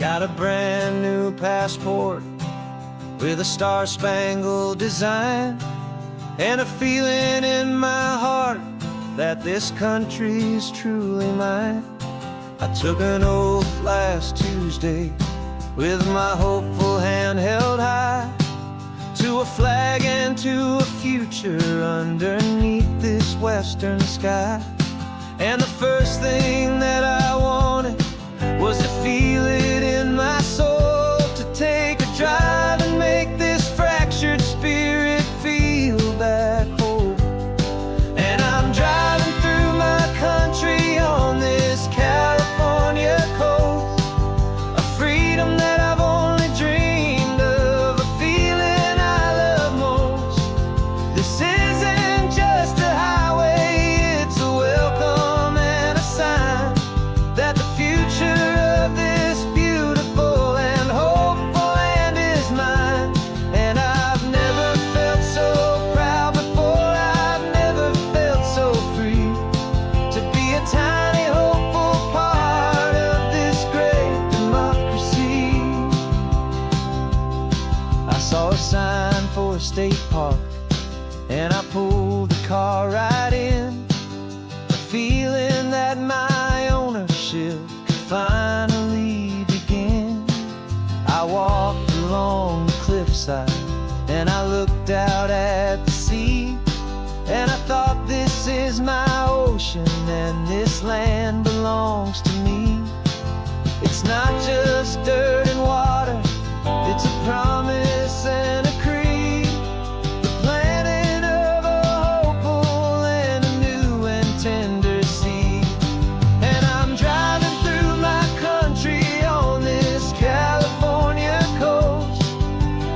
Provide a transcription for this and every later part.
Got a brand new passport with a star-spangled design, and a feeling in my heart that this country's truly mine. I took an oath last Tuesday with my hopeful hand held high, to a flag and to a future underneath this western sky. And the first thing that I wanted was to feel it in my soul, to take a drive and make this fractured spirit feel back home. And I'm driving through my country on this California coast, a freedom that I've only dreamed of, a feeling I love most. This isn't just a highway, it's a welcome and a sign that the future of this beautiful and hopeful land is mine. And I've never felt so proud before, I've never felt so free, to be a tiny hopeful part of this great democracy. I saw a sign for a state park, and I pulled the car right in, a feeling that my ownership could finally begin. I walked along the cliffside and I looked out at the sea, and I thought, this is my ocean and this land belongs to me. It's not just dirt and water, it's a promise and a creed, the planting of a hopeful and a new and tender seed. And I'm driving through my country on this California coast,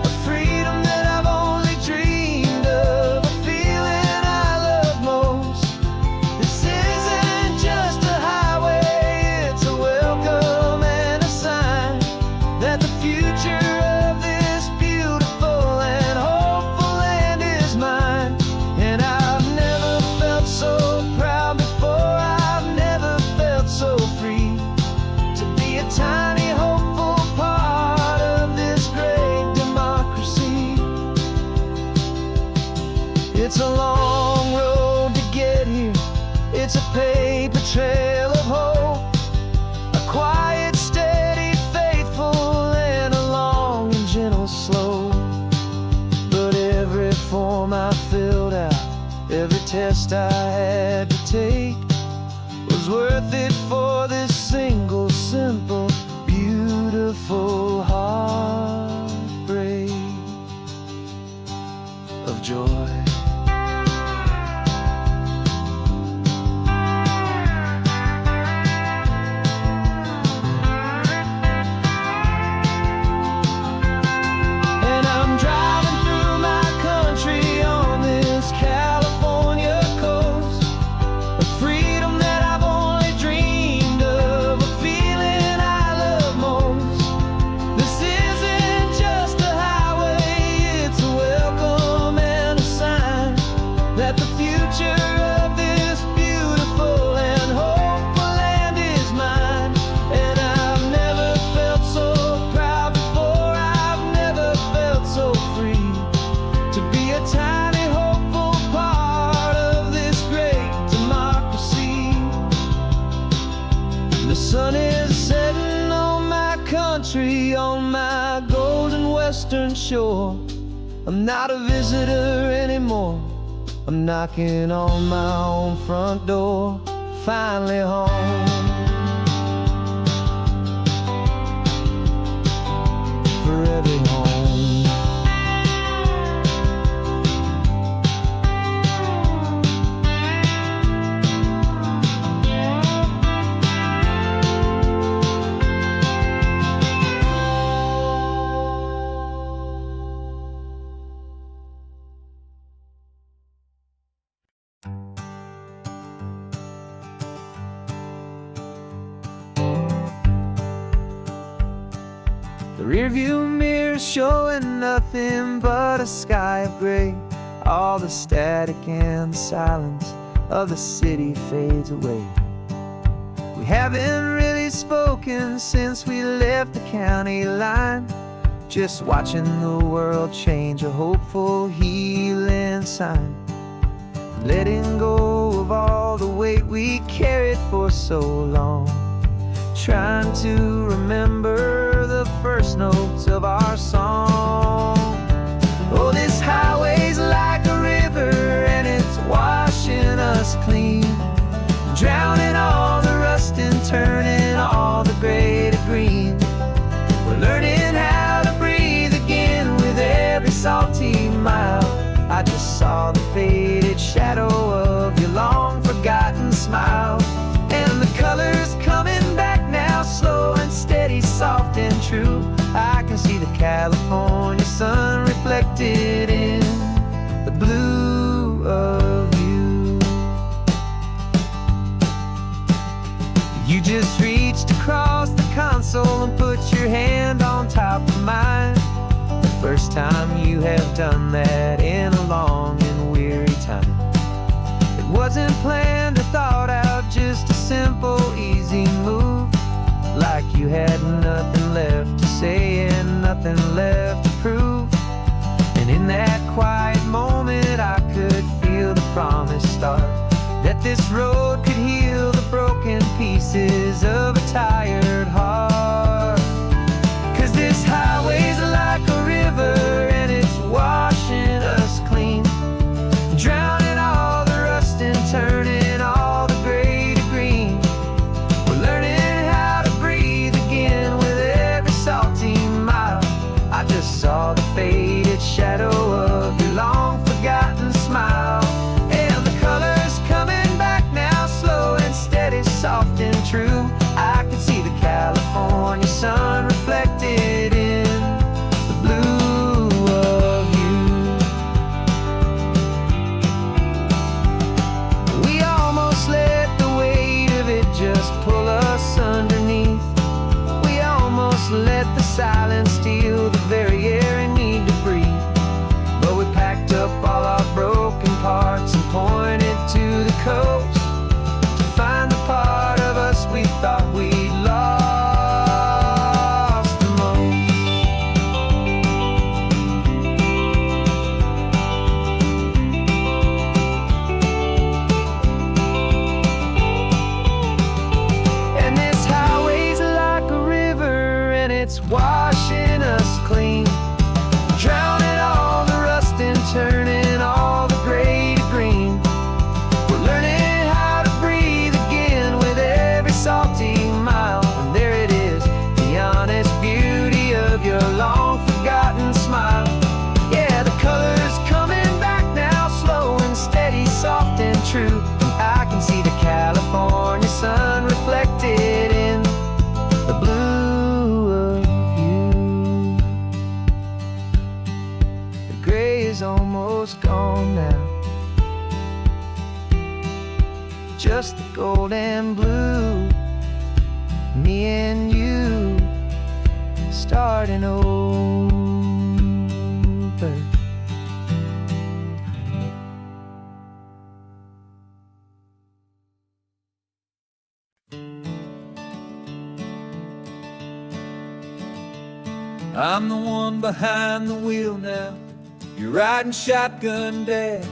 a freedom that I've only dreamed of, a feeling I love most. This isn't just a highway, it's a welcome and a sign that the future of this beautiful and hopeful land is mine. And I've never felt so proud before, I've never felt so free, to be a tiny hopeful part of this great democracy. It's a long road to get here, it's a paper trail of hope, a quiet, steady, faithful, and a long and gentle slope. But every form I filled out, every test I had to take, was worth it for this single, simple, beautiful heartbreak of joy. And I'm driving through my country on this California coast, a freedom that I've only dreamed of, a feeling I love most. This isn't just a highway, it's a welcome and a sign that the future of this beautiful and hopeful land is mine. And I've never felt so proud before, I've never felt so free, to be a tiny hopeful part of this great democracy. The sun is setting on my country, on my golden western shore. I'm not a visitor anymore, I'm knocking on my own front door, finally home. For every home. The rearview mirror showing nothing but a sky of gray. All the static and the silence of the city fades away. We haven't really we've spoken since we left the county line. Just watching the world change, a hopeful healing sign. Letting go of all the weight we carried for so long. Trying to remember the first notes of our song. Oh, this highway's like a river and it's washing us clean. Drowning all the rust and turning all the gray to green. We're learning how to breathe again with every salty mile. I just saw the faded shadow of your long forgotten smile. And the colors coming back now, slow and steady, soft and true. I can see the California sun reflected in the blue of you. You just reached across the console and put your hand on top of mine. The first time you have done that in a long and weary time. It wasn't planned or thought out, just a simple, easy move. Like you had nothing left to say and nothing left to prove. And in that quiet moment I could feel the promise start, that this road could heal the broken pieces of a tired heart. 'Cause this highway's like a river and it's washing us clean. Drowning all the rust and turning all the gray to green. We're learning how to breathe again with every salty mile. I just saw the faded shadow of your long forgotten smile. And the colors coming back now, slow and steady, soft and true. I can see the California sun reflected in the blue of you. We almost let the weight of it just pull us underneath. We almost let the silence steal the very air we need to breathe. But we packed up all our broken parts and pointed to the coast to find the part of us we thought we'd lost the most. And this highway's like a river and it's washing us clean. Drowning all the rust and turning all the gray to green. We're learning how to breathe again with every salty mile. And there it is, the honest beauty of your long forgotten smile. Yeah, the colors coming back now, slow and steady, soft and true. I can see the California sun reflected in the blue of you. The gray is almost gone now, just the gold and blue. Me and you starting over. I'm the one behind the wheel now. You're riding shotgun, Dad,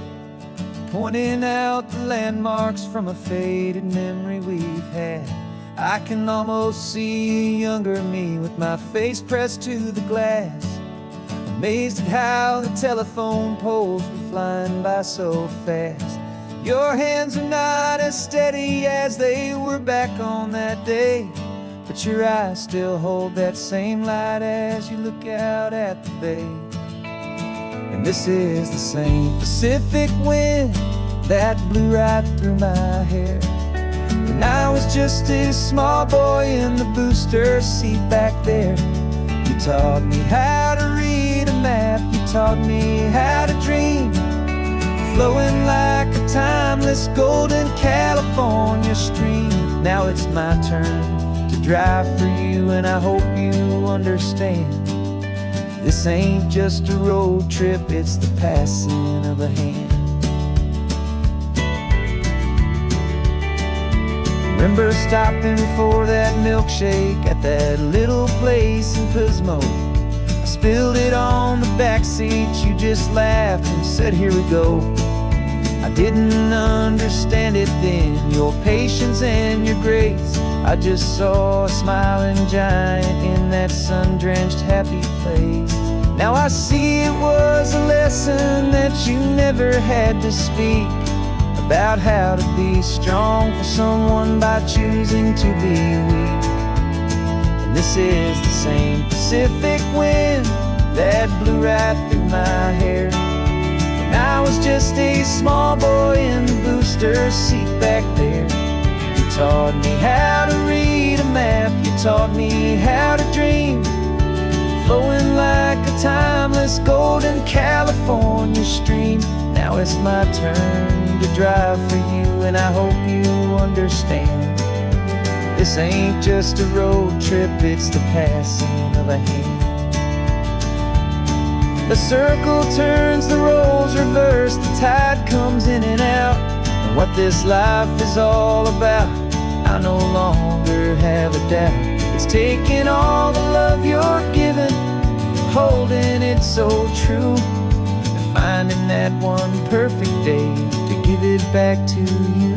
pointing out the landmarks from a faded memory we've had. I can almost see a younger me with my face pressed to the glass, amazed at how the telephone poles were flying by so fast. Your hands are not as steady as they were back on that day, but your eyes still hold that same light as you look out at the bay. And this is the same Pacific wind that blew right through my hair when I was just a small boy in the booster seat back there. You taught me how to read a map, you taught me how to dream, flowing like a timeless golden California stream. Now it's my turn to drive for you, and I hope you understand. This ain't just a road trip, it's the passing of a hand. Remember stopping for that milkshake at that little place in Pismo. I spilled it on the back seat, you just laughed and said, "Here we go." I didn't understand it then, your patience and your grace. I just saw a smiling giant in that sun-drenched happy place. Now I see it was a lesson that you never had to speak, about how to be strong for someone by choosing to be weak. And this is the same Pacific wind that blew right through my hair when I was just a small boy in the booster seat back there. You taught me how to read a map, you taught me how to dream, flowing like a timeless golden California stream. Now it's my turn to drive for you, and I hope you understand. This ain't just a road trip, it's the passing of a hand. The circle turns, the roles reverse, the tide comes in and out. And what this life is all about, I no longer have a doubt. It's taking all the love you're giving, holding it so true, and finding that one perfect day to give it back to you.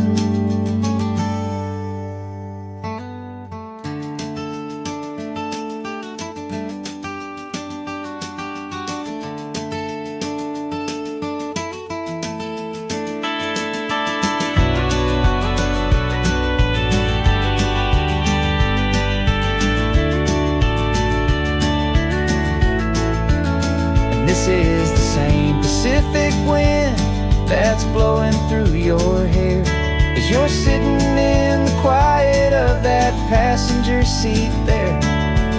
This is the same Pacific wind that's blowing through your hair as you're sitting in the quiet of that passenger seat there.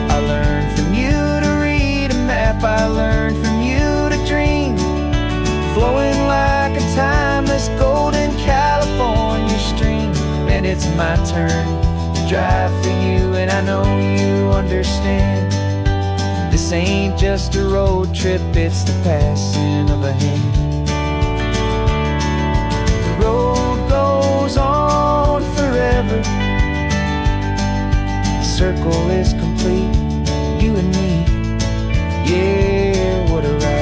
I learned from you to read a map, I learned from you to dream, flowing like a timeless golden California stream. And it's my turn to drive for you, and I know you understand. This ain't just a road trip, it's the passing of a hand. The road goes on forever, the circle is complete, you and me, yeah, what a ride.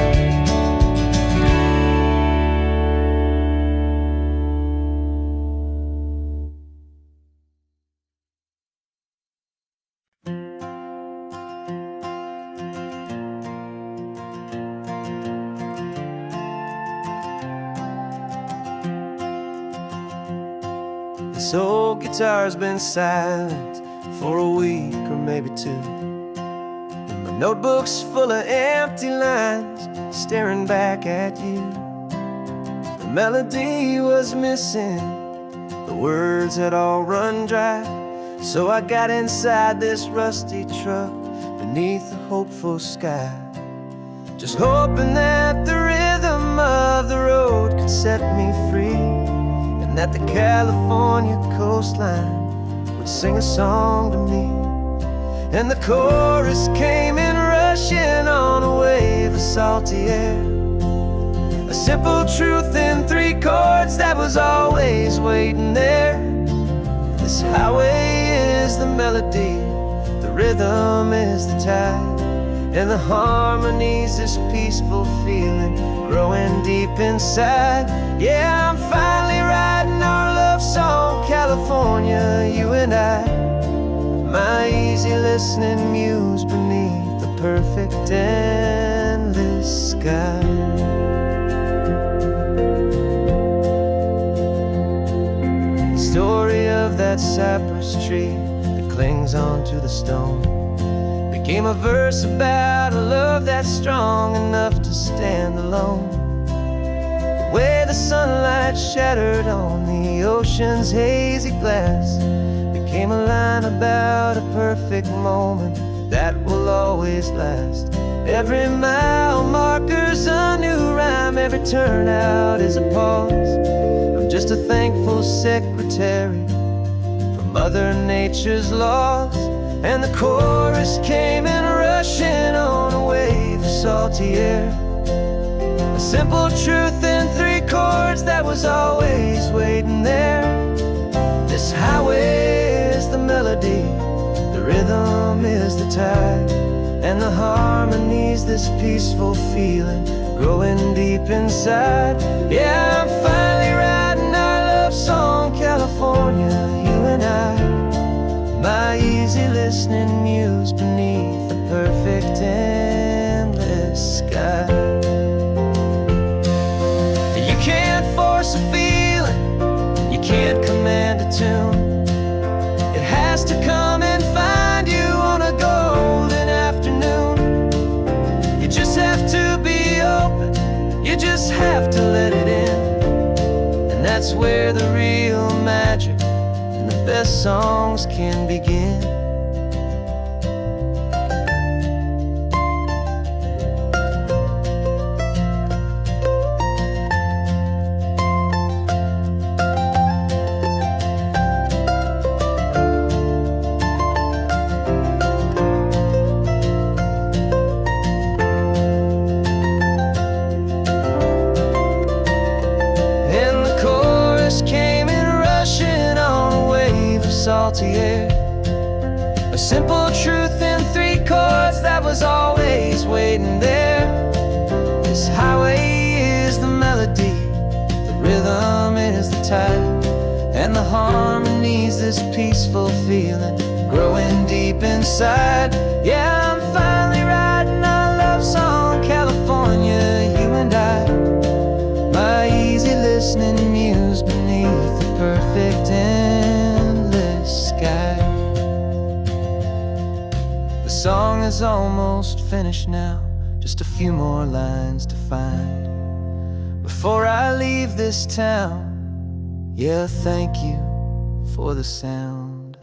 This old guitar's been silent for a week or maybe two, and my notebook's full of empty lines staring back at you. The melody was missing, the words had all run dry, so I got inside this rusty truck beneath a hopeful sky, just hoping that the rhythm of the road could set me free, and that the California coastline would sing a song to me. And the chorus came in rushing on a wave of salty air, a simple truth in 3 chords that was always waiting there. This highway is the melody, the rhythm is the tide, and the harmony's this peaceful feeling growing deep inside. Yeah, I'm finally writing our love song, California, you and I, my easy listening muse beneath the perfect endless sky. The story of that cypress tree that clings onto the stone became a verse about a love that's strong enough to stand alone. The way the sunlight shattered on the ocean's hazy glass became a line about a perfect moment that will always last. Every mile marker's a new rhyme, every turnout is a pause. I'm just a thankful secretary for Mother Nature's laws. And the chorus came in rushing on a wave of salty air, a simple truth in 3 chords that was always waiting there. This highway is the melody, the rhythm is the tide, and the harmony's this peaceful feeling growing deep inside. Yeah, I'm finally writing our love song, California, you and I, my easy listening muse beneath the perfect endless sky. You can't force a feeling, you can't command a tune. It has to come and find you on a golden afternoon. You just have to be open, you just have to let it in. And that's where the real magic and the best songs can begin. Salty air, a simple truth in 3 chords that was always waiting there. This highway is the melody, the rhythm is the tide, and the harmony's this peaceful feeling growing deep inside. Yeah, I'm finally writing our love song, California, you and I, my easy listening muse beneath the perfect sky. The song is almost finished now, just a few more lines to find before I leave this town. Yeah, thank you for the sound.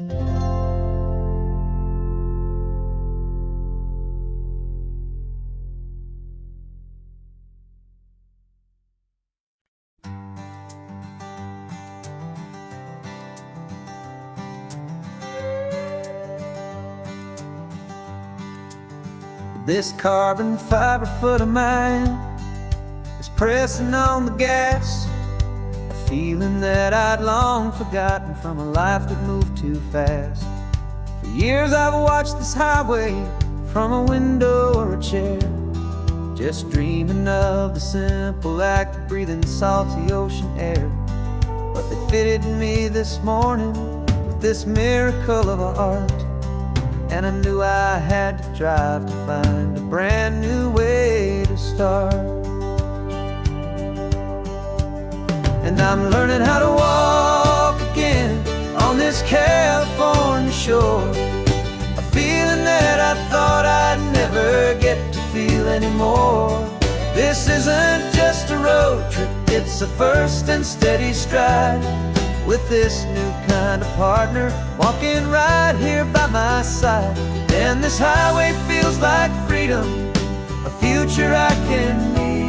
This carbon fiber foot of mine is pressing on the gas, a feeling that I'd long forgotten from a life that moved too fast. For years I've watched this highway from a window or a chair, just dreaming of the simple act of breathing salty ocean air. But they fitted me this morning with this miracle of art, and I knew I had to drive to find a brand new way to start. And I'm learning how to walk again on this California shore, a feeling that I thought I'd never get to feel anymore. This isn't just a road trip, it's a first and steady stride, with this new kind of partner walking right here by my side. And this highway feels like freedom, a future I can need,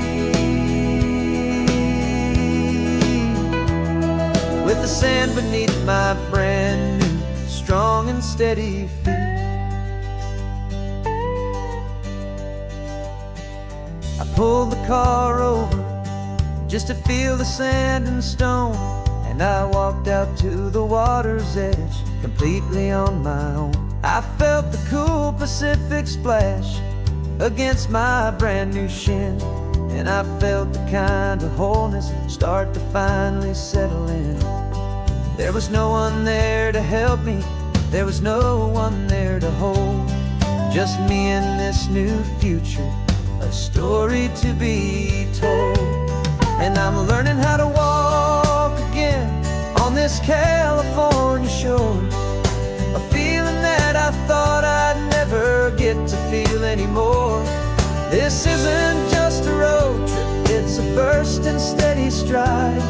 with the sand beneath my brand new strong and steady feet. I pulled the car over just to feel the sand and stone, and I walked out to the water's edge completely on my own. I felt the cool Pacific splash against my brand new shin, and I felt the kind of wholeness start to finally settle in. There was no one there to help me, there was no one there to hold, just me and this new future, a story to be told. And I'm learning how to walk again on this California shore, a feeling that I thought I'd never get to feel anymore. This isn't just a road trip, it's a first and steady stride,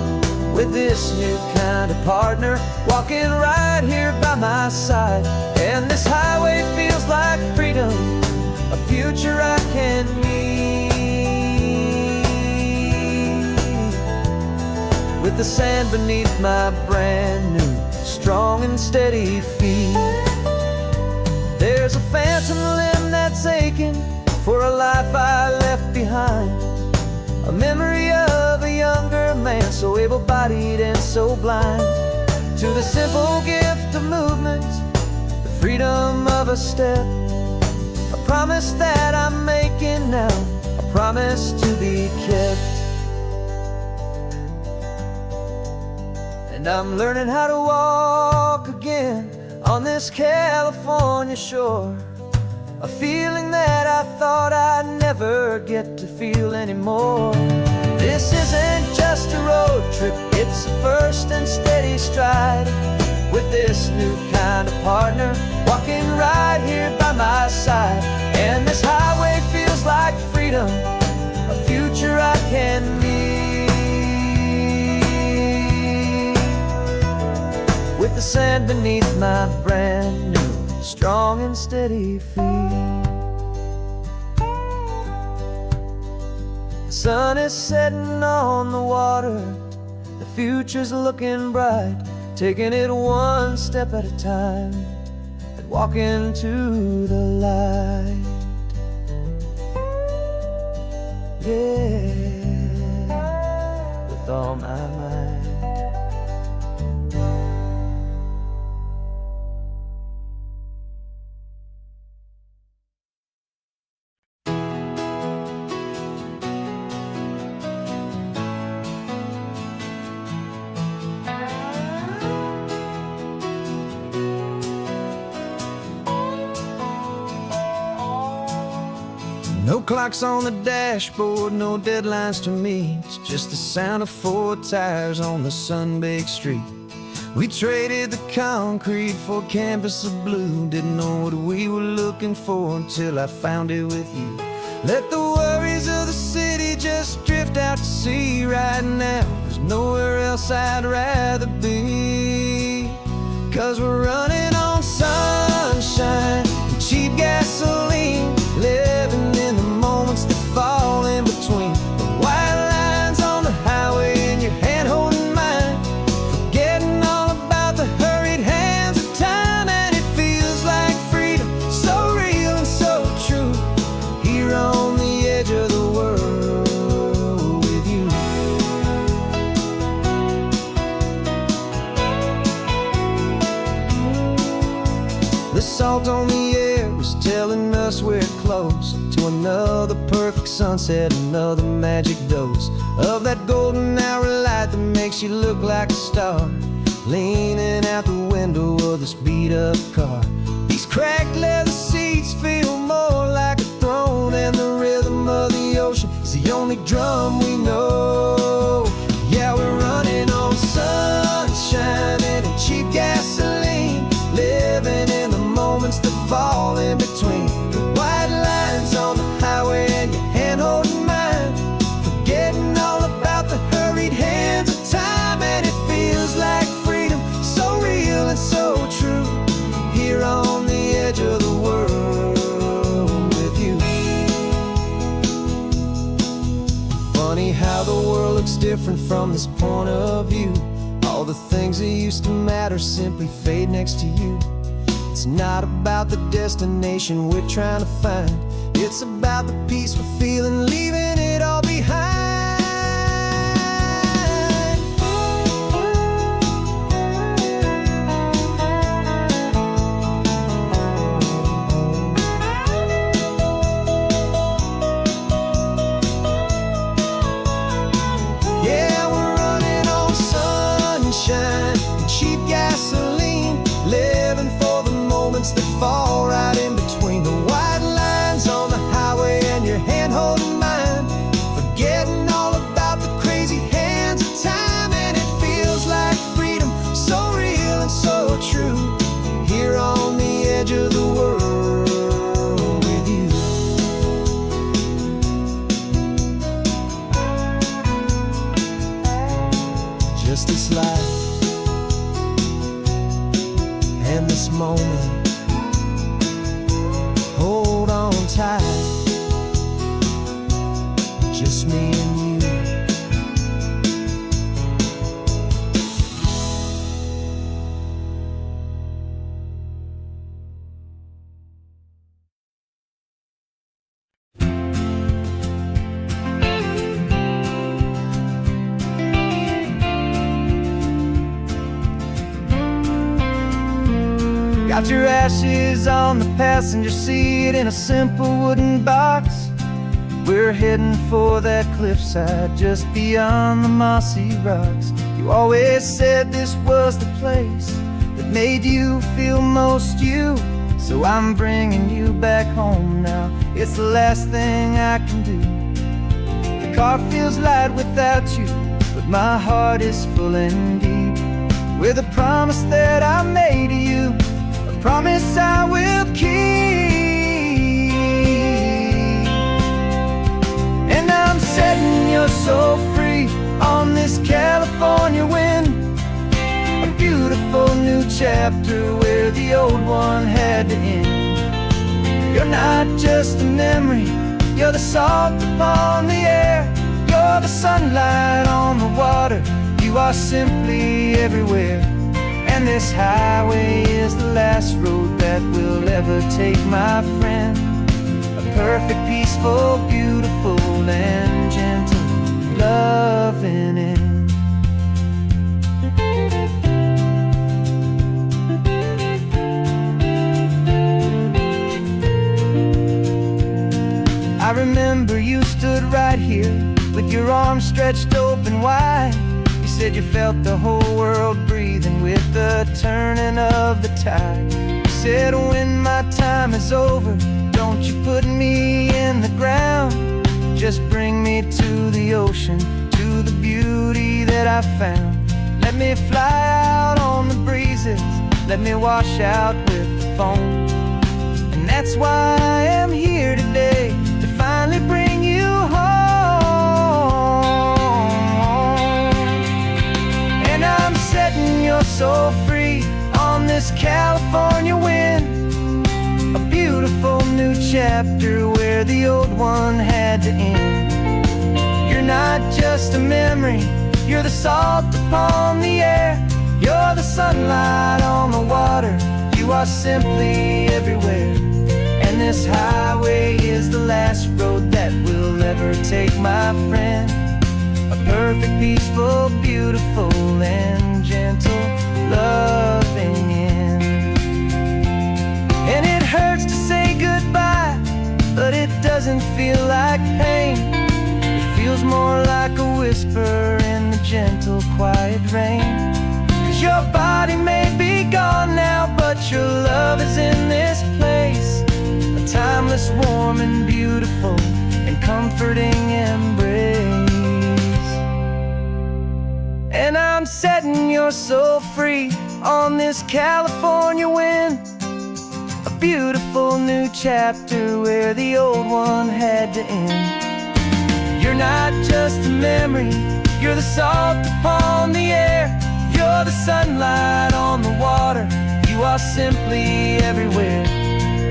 with this new kind of partner walking right here by my side. And this highway feels like freedom, a future I can need, with the sand beneath my brand new strong and steady feet. There's a phantom limb that's aching for a life I left behind, a memory of a younger man so able-bodied and so blind. to the simple gift of movement, the freedom of a step. A promise that I'm making now, a promise to be kept. And I'm learning how to walk again on this California shore, a feeling that I thought I'd never get to feel anymore. This isn't just a road trip, it's a first and steady stride, with this new kind of partner walking right here by my side. And this highway feels like freedom, a future I can meet, with the sand beneath my brand new strong and steady feet. The sun is setting on the water, the future's looking bright, taking it one step at a time and walking to the light. Yeah, with all my might. No clocks on the dashboard, no deadlines to meet, just the sound of 4 tires on the sun-baked street. We traded the concrete for a canvas of blue, didn't know what we were looking for until I found it with you. Let the worries of the city just drift out to sea right now. There's nowhere else I'd rather be, 'cause we're running on sunshine and cheap gasoline, living in the moments that fall in between the white lines on the highway and your hand holding mine, forgetting all about the hurried hands of time. And it feels like freedom, so real and so true, here on the edge of the world with you. The salt on the air was telling us we're close to another perfect sunset, another magic dose of that golden hour light that makes you look like a star, leaning out the window of this beat-up car. These cracked leather seats feel more like a throne, and the rhythm of the ocean is the only drum we know. Yeah, we're running on sunshine and a cheap gasoline, living in the moments that fall in between the white lines on the highway and your hand holding mine, forgetting all about the hurried hands of time. And it feels like freedom, so real and so true, here on the edge of the world with you. Funny how the world looks different from this point of view. All the things that used to matter simply fade next to you. It's not about the destination we're trying to find, it's about the peace we're feeling, leaving it all behind. Yeah, we're running on sunshine and cheap gasoline, living for the moments that fall right in between the white lines on the highway and your hand holding mine, forgetting all about the crazy hands of time. And it feels like freedom, so real and so true, here on the edge of the world with you. Just this life and this moment, hold on tight, just me and you. Got your ashes on the passenger seat in a simple wooden box. We're heading for that cliffside just beyond the mossy rocks. You always said this was the place that made you feel most you. So I'm bringing you back home now. It's the last thing I can do. The car feels light without you, but my heart is full and deep with a promise that I made to you, a promise I will keep. And I'm setting your soul free on this California wind, a beautiful new chapter where the old one had to end. You're not just a memory, you're the salt upon the air, you're the sunlight on the water, you are simply everywhere. And this highway is the last road that we'll ever take, my friend. A perfect, peaceful, beautiful, and gentle, loving end. I remember you stood right here with your arms stretched open wide. You said you felt the whole world breathing with the turning of the tide. You said when my time is over, don't you put me in the ground, just bring me to the ocean, to the beauty that I found. Let me fly out on the breezes, let me wash out with the foam. And that's why I am here today, to finally bring you home. And I'm setting your soul free on this California wind, a beautiful new chapter where the old one had to end. You're not just a memory, you're the salt upon the air, you're the sunlight on the water, you are simply everywhere. And this highway is the last road that we'll ever take, my friend. A perfect, peaceful, beautiful, and gentle, loving end. And it hurts to say goodbye, but it doesn't feel like pain. It feels more like a whisper in the gentle, quiet rain. 'Cause your body may be gone now, but your love is in this place, a timeless, warm, and beautiful, and comforting embrace. And I'm setting your soul free on this California wind, a beautiful new chapter where the old one had to end. You're not just a memory, you're the salt upon the air, you're the sunlight on the water, you are simply everywhere.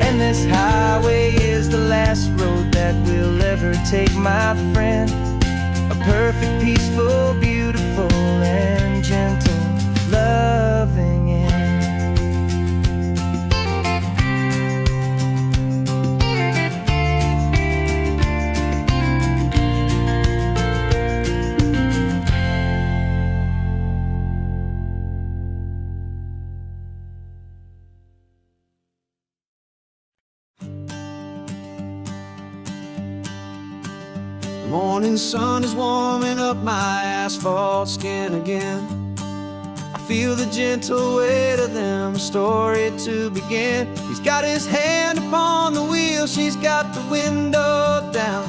And this highway is the last road that we'll ever take, my friend. A perfect, peaceful, beautiful, and gentle, loving end. The morning sun is warming up my asphalt skin again. I feel the gentle weight of them, a story to begin. He's got his hand upon the wheel, she's got the window down.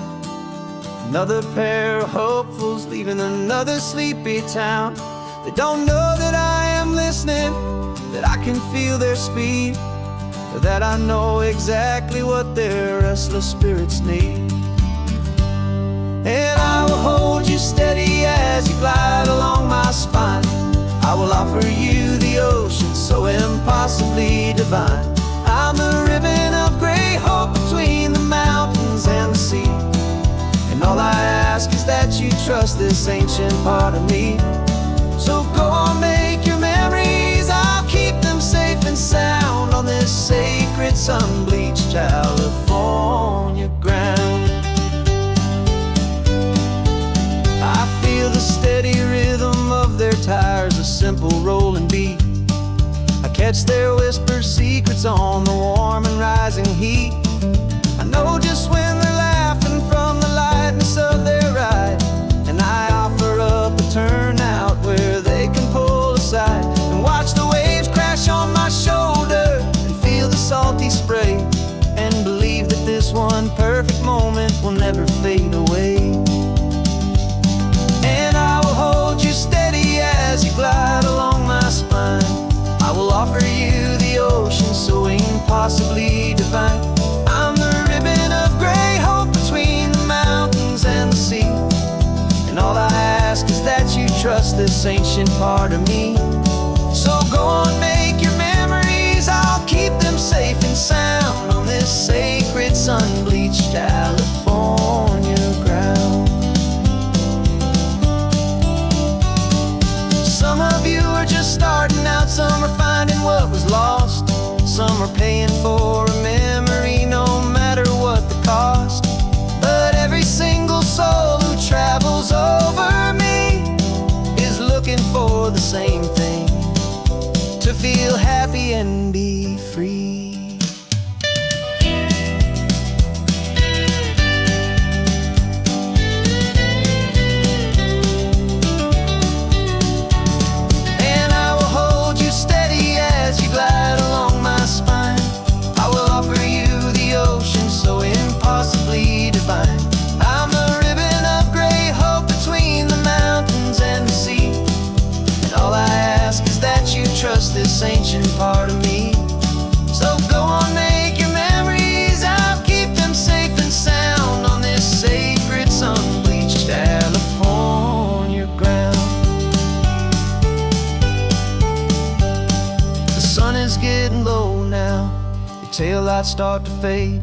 Another pair of hopefuls leaving another sleepy town. They don't know that I am listening, that I can feel their speed, or that I know exactly what their restless spirits need. And I will hold you steady as you glide along my spine. I will offer you the ocean so impossibly divine. I'm the ribbon of gray hope between the mountains and the sea. And all I ask is that you trust this ancient part of me. So go on, make your memories, I'll keep them safe and sound on this sacred sun-bleached California ground. I feel the steady rhythm of their tires, a simple rolling beat. I catch their whispered secrets on the warm and rising heat. I know just when they're laughing from the lightness of their ride, and I offer up a turnout where they can pull aside and watch the waves crash on my shoulder and feel the salty spray, and believe that this one perfect moment will never fade away. And I will hold you steady as you glide along my spine. I will offer you the ocean so impossibly divine. I'm the ribbon of gray hope between the mountains and the sea, and all I ask is that you trust this ancient part of me. So go on, make your memories, I'll keep them safe and sound on this sacred sun-bleached California ground. Some of you are just starting out, some are finding what was lost, some are paying for a memory no matter what the cost. But every single soul who travels over me is looking for the same thing: to feel happy and be free. And I will hold you steady as you glide along my spine. I will offer you the ocean so impossibly divine. I'm the ribbon of gray hope between the mountains and the sea, and all I ask is that you trust this ancient part of me. So go on, make your memories, I'll keep them safe and sound on this sacred sun-bleached California ground. The sun is getting low now, your taillights start to fade.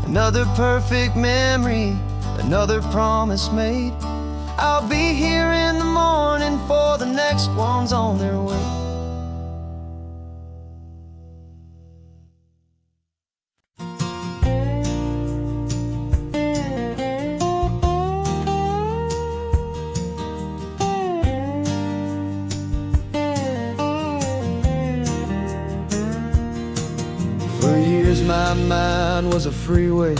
Another perfect memory, another promise made. I'll be here in the morning for the next ones on their way. For years my mind was a freeway,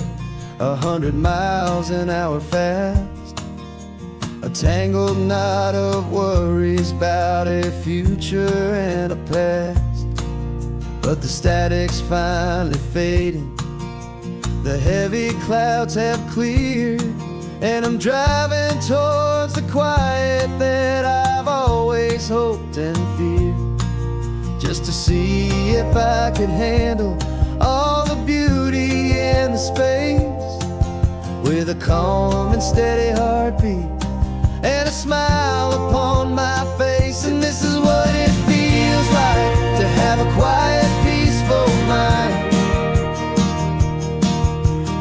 100 miles an hour fast, a tangled knot of worries about a future and a past. But the static's finally fading, the heavy clouds have cleared, and I'm driving towards the quiet that I've always hoped and feared, just to see if I could handle all the beauty in the space, with a calm and steady heartbeat and a smile upon my face. And this is what it feels like to have a quiet, peaceful mind.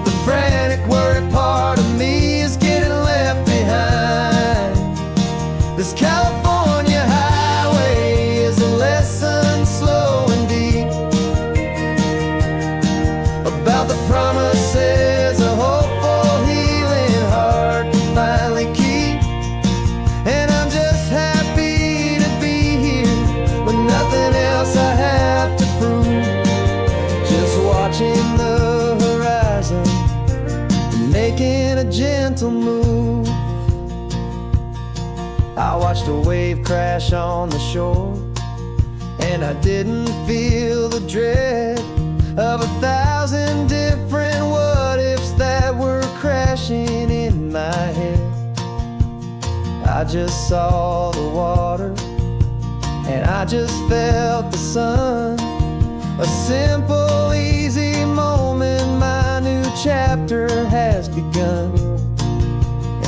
The frantic, worried part of me is getting left behind. This California highway is a lesson slow and deep about the promises a hopeful, healing heart can finally keep. And I'm just happy to be here with nothing else I have to prove, just watching the horizon and making a gentle move. I watched a wave crash on the shore, and I didn't feel the dread of 1,000 different what-ifs that were crashing in my head. I just saw the water, and I just felt the sun. A simple, easy moment, my new chapter has begun.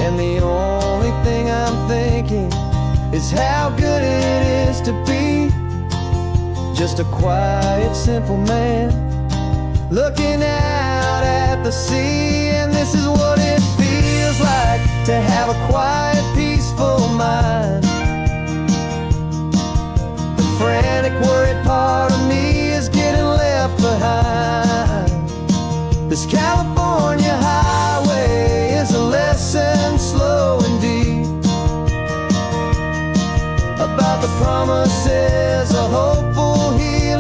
And the only thing I'm thinking is how good it is to be just a quiet, simple man looking out at the sea. And this is what it feels like to have a quiet, peaceful mind. The frantic, worried part of me is getting left behind. This California highway is a lesson slow and deep about the promises a hopeful, healing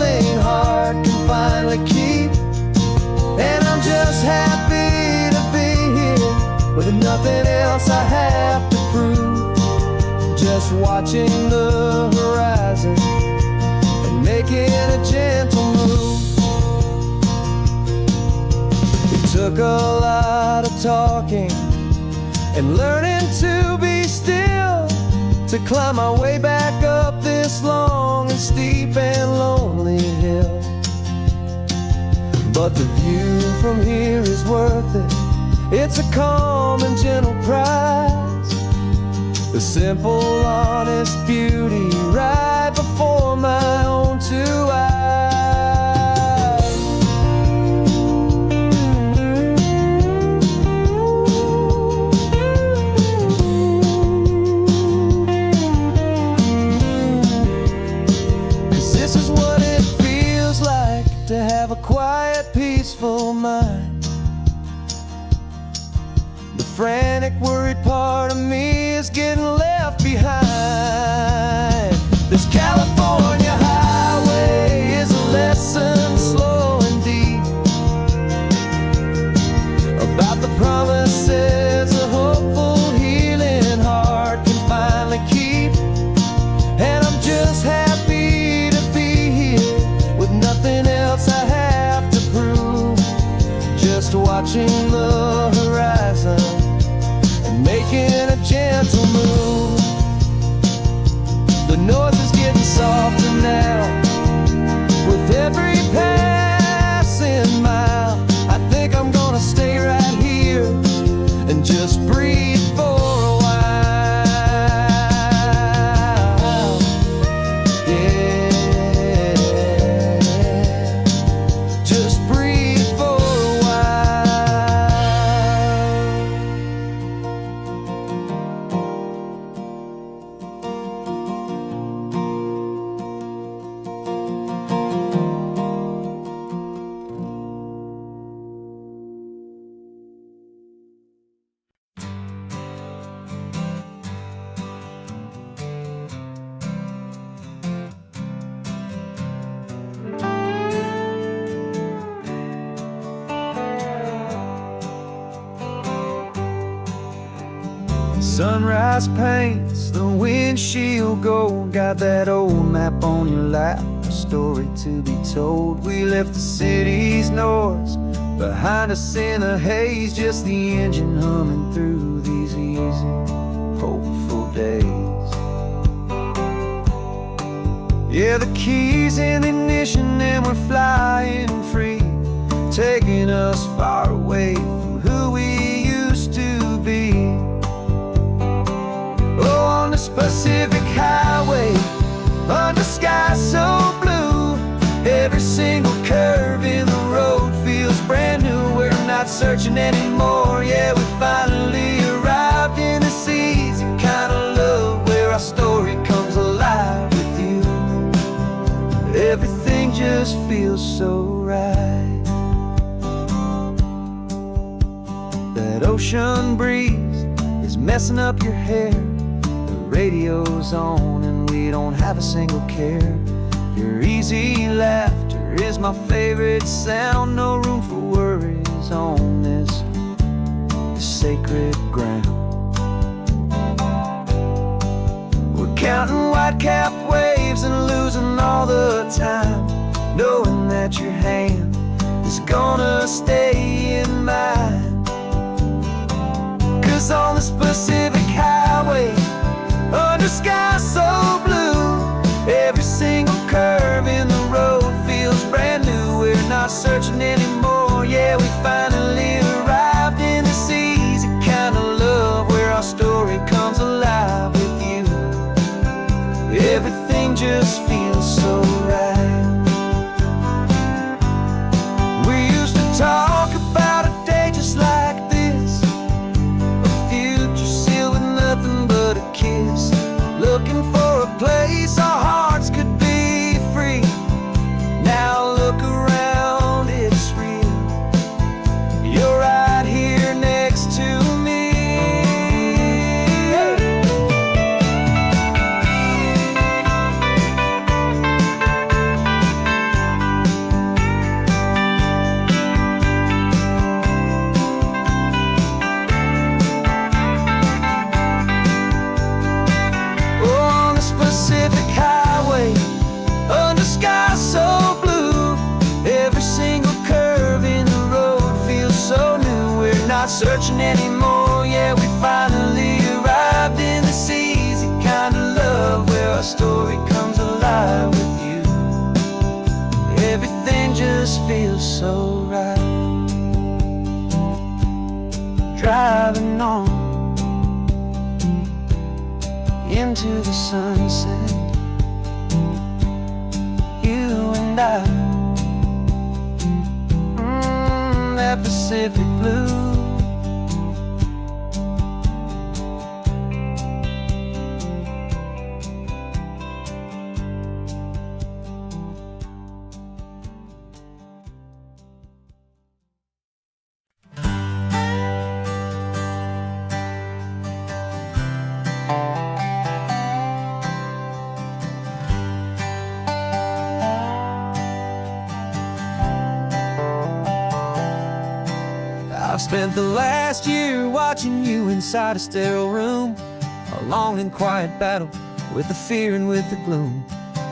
nothing else I have to prove. Just watching the horizon and making a gentle move. It took a lot of talking and learning to be still to climb my way back up this long and steep and lonely hill. But the view from here is worth it. It's a calm and gentle prize, the simple, honest beauty right before my own two eyes. 'Cause this is what it feels like to have a quiet, peaceful mind. The frantic, worried part of me is getting left behind. This California highway is a lesson slow and deep about the promises a hopeful, healing heart can finally keep. And I'm just happy to be here with nothing else I have to prove. Just watching the horizon and making a gentle move. The noise is getting softer now with every passing mile. I think I'm gonna stay right here and just breathe for a while. Yeah, just breathe for a while. Sunrise paints the windshield gold. Got that old map on your lap, a story to be told. We left the city's noise behind us in the haze, just the engine humming through these easy, hopeful days. Yeah, the keys in the ignition and we're flying free, taking us far away from who we used to be. Oh, on this Pacific highway, under sky so blue, every single curve in the road feels brand new. We're not searching anymore, yeah, we finally arrived in this easy kind of love where our story comes alive with you. Everything just feels so right. That ocean breeze is messing up your hair. Radio's on and we don't have a single care. Your easy laughter is my favorite sound. No room for worries on this sacred ground. We're counting white-capped waves and losing all the time, knowing that your hand is gonna stay in mine. 'Cause on this Pacific highway, under sky so blue, every single curve in the road feels brand new. We're not searching anymore, yeah, we finally arrived in this easy kind of love where our story comes alive with you. Everything just feels so right. We used to talk about a day just like this, a future sealed so right. Driving on into the sunset, you and I, that Pacific blue. I've spent the last year watching you inside a sterile room, a long and quiet battle with the fear and with the gloom.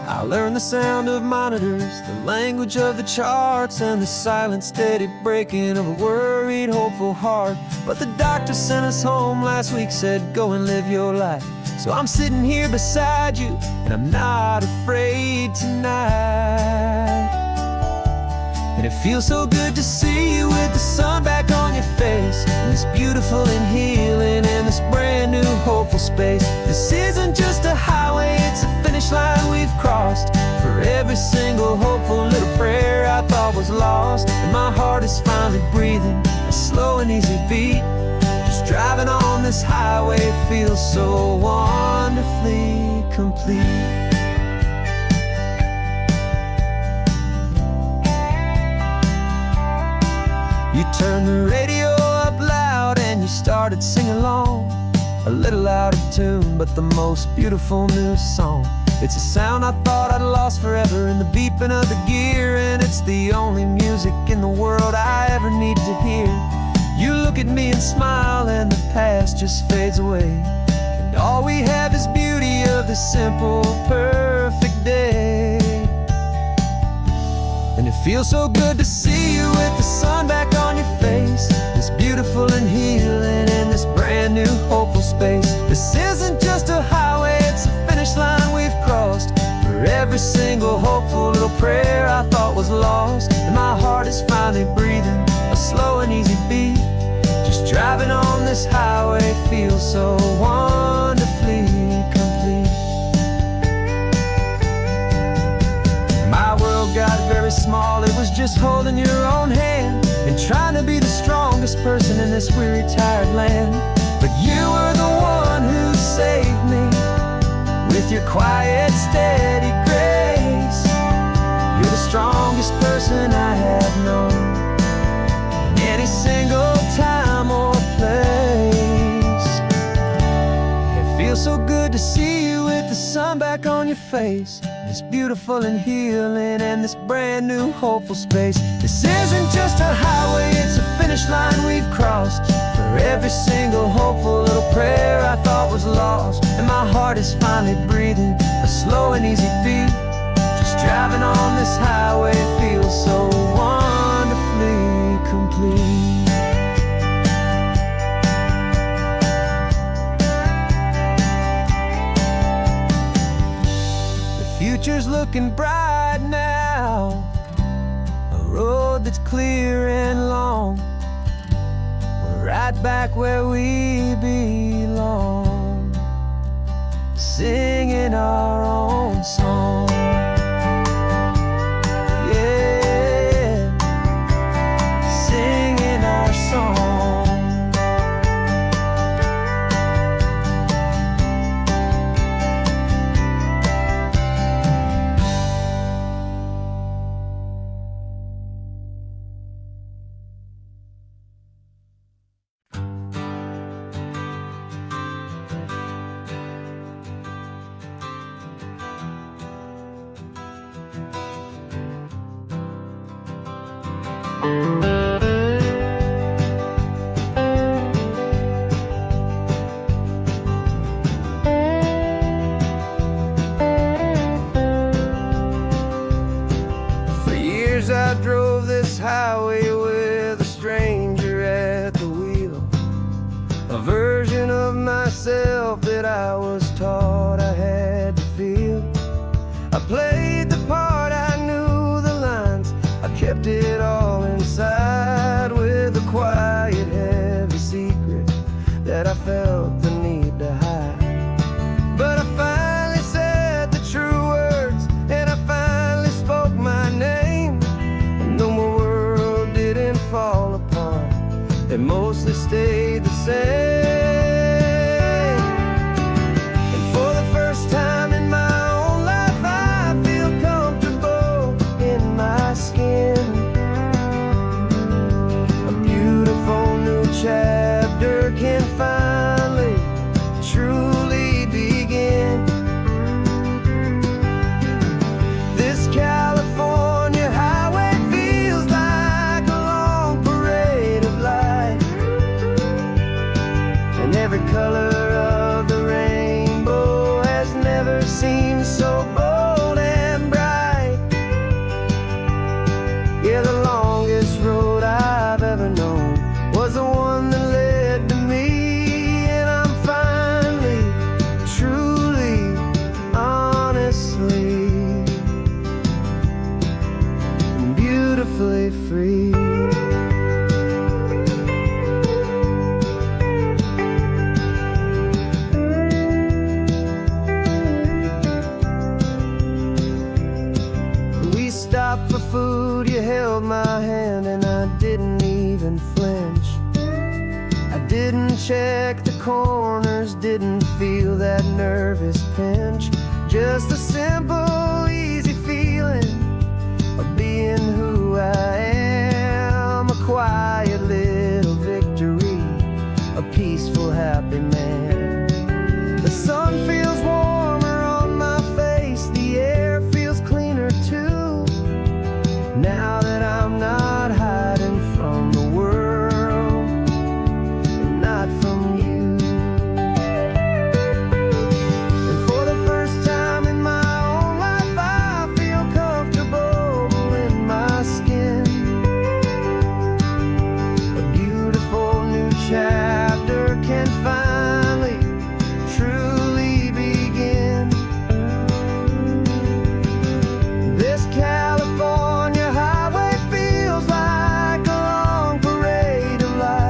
I learned the sound of monitors, the language of the charts, and the silent, steady breaking of a worried, hopeful heart. But the doctor sent us home last week, said go and live your life. So I'm sitting here beside you, and I'm not afraid tonight. And it feels so good to see you with the sun back on your face, and this beautiful and healing in this brand new hopeful space. This isn't just a highway, it's a finish line we've crossed. For every single hopeful little prayer I thought was lost, and my heart is finally breathing a slow and easy beat. Just driving on this highway feels so wonderfully complete. You turned the radio up loud and you started singing along, a little out of tune, but the most beautiful new song. It's a sound I thought I'd lost forever in the beeping of the gear, and it's the only music in the world I ever need to hear. You look at me and smile, and the past just fades away, and all we have is beauty of this simple, perfect day. And it feels so good to see you with the sun back on your face, this beautiful and healing in this brand new hopeful space. This isn't just a highway, it's a finish line we've crossed. For every single hopeful little prayer I thought was lost, and my heart is finally breathing a slow and easy beat. Just driving on this highway feels so wonderfully complete. My world got very small, it was just holding your own hand and trying to be the strongest person in this weary, tired land. But you were the one who saved me with your quiet, steady grace. You're the strongest person I have known in any single time or place. It feels so good to see you with the sun back on your face, this beautiful and healing and this brand new hopeful space. This isn't just a highway, it's a finish line we've crossed. For every single hopeful little prayer I thought was lost, and my heart is finally breathing a slow and easy beat. Just driving on this highway feels so wonderfully complete. Future's looking bright now, a road that's clear and long. We're right back where we belong, singing our own song. Yeah, singing our song. For years I drove this highway with a stranger at the wheel, a version of myself that I was taught I had to feel. I played the part, I knew the lines, I kept it all color of the rainbow has never seemed so bold and bright. Yeah, the longest road I've ever known was the one that led to me, and I'm finally, truly, honestly, and beautifully free. We stopped for food, you held my hand, and I didn't even flinch. I didn't check the corners, didn't feel that nervous pinch. Just a simple, easy feeling of being who I am. A quiet little victory, a peaceful, happy man. The sun feels warmer on my face, the air feels cleaner too, now that I'm not hiding from the world and not from you. And for the first time in my own life, I feel comfortable in my skin. A beautiful new chapter can finally, truly begin. This California highway feels like a long parade of light,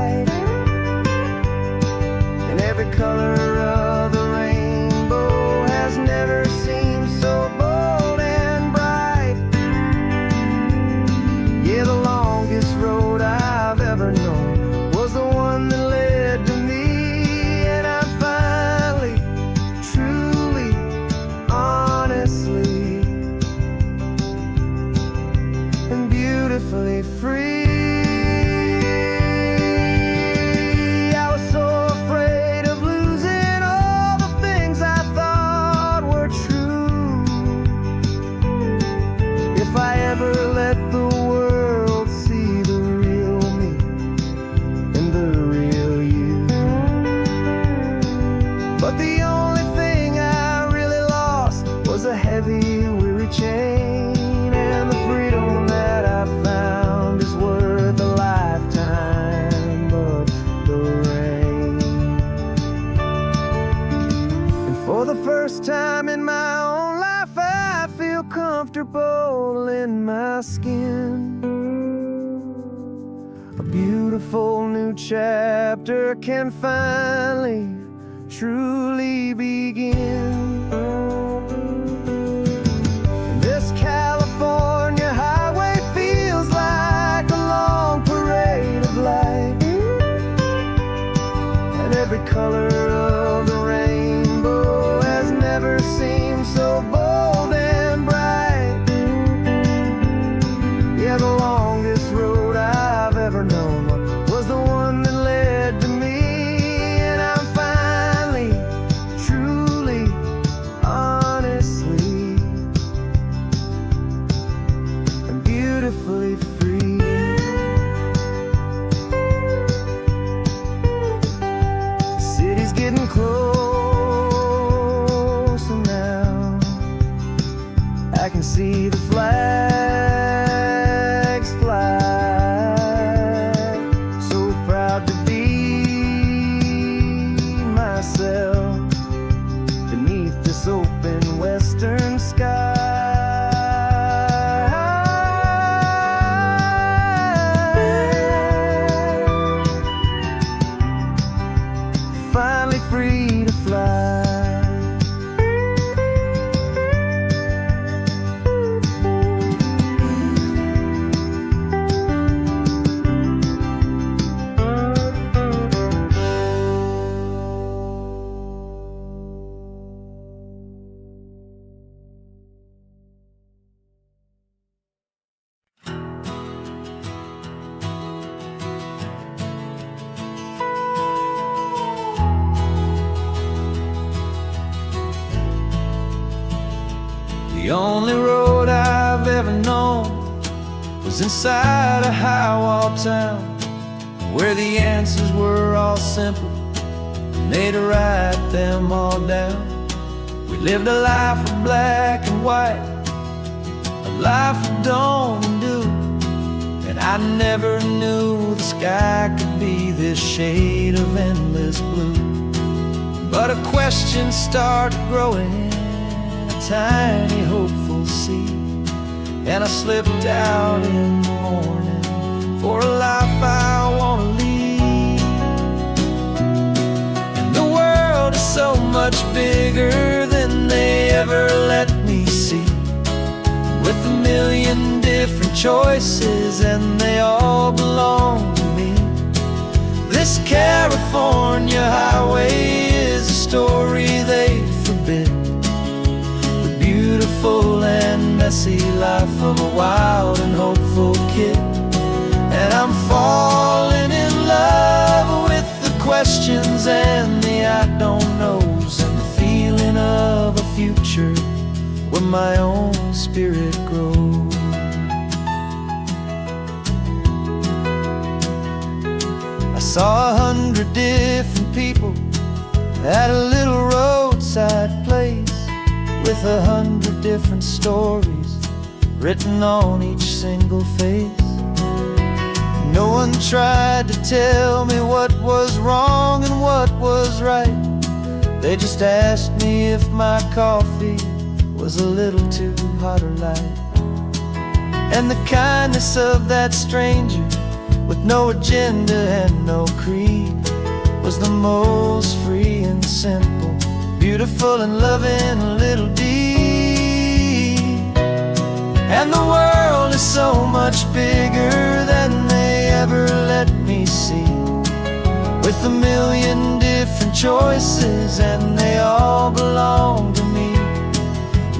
and every color of the rainbow has never seemed so bold and bright. Yeah, the longest road I've ever known was the one that led to me, and I'm finally, truly, honestly, and beautifully free. I was so afraid of losing all the things I thought were true. If I ever let the world see the real me and the real you. But the only thing I really lost was a heavy, weary chain, and the freedom that I found is worth a lifetime of the rain. And for the first time in my own life, I feel comfortable in my skin. A beautiful new chapter can finally, truly begin. This California highway feels like a long parade of light, and every color of the rainbow has never seemed so bold and bright. Yeah, the longest road I've ever known was the one that led to me, and I'm finally, truly, honestly, and beautifully free. The city's getting closer now. I can see the flags fly. So proud to be myself beneath this open western sky. Finally free to fly. The only road I've ever known was inside a high-wall town, where the answers were all simple and they'd write them all down. We lived a life of black and white, a life of dawn and dew, and I never knew the sky could be this shade of endless blue. But a question started growing, a tiny hopeful seed, and I slipped out in the morning for a life I want to lead. And the world is so much bigger than they ever let me see, with a million different choices and they all belong to me. This California highway is a story they forbid, the beautiful and messy life of a wild and hopeful kid. And I'm falling in love with the questions and the I don't knows, and the feeling of a future where my own spirit grows. I saw 100 different people at a little roadside place, with 100 different stories written on each single face. No one tried to tell me what was wrong and what was right. They just asked me if my coffee was a little too hot or light. And the kindness of that stranger, with no agenda and no creed, was the most free and simple, beautiful and loving little deed. And the world is so much bigger than they ever let me see, with a million different choices and they all belong to me.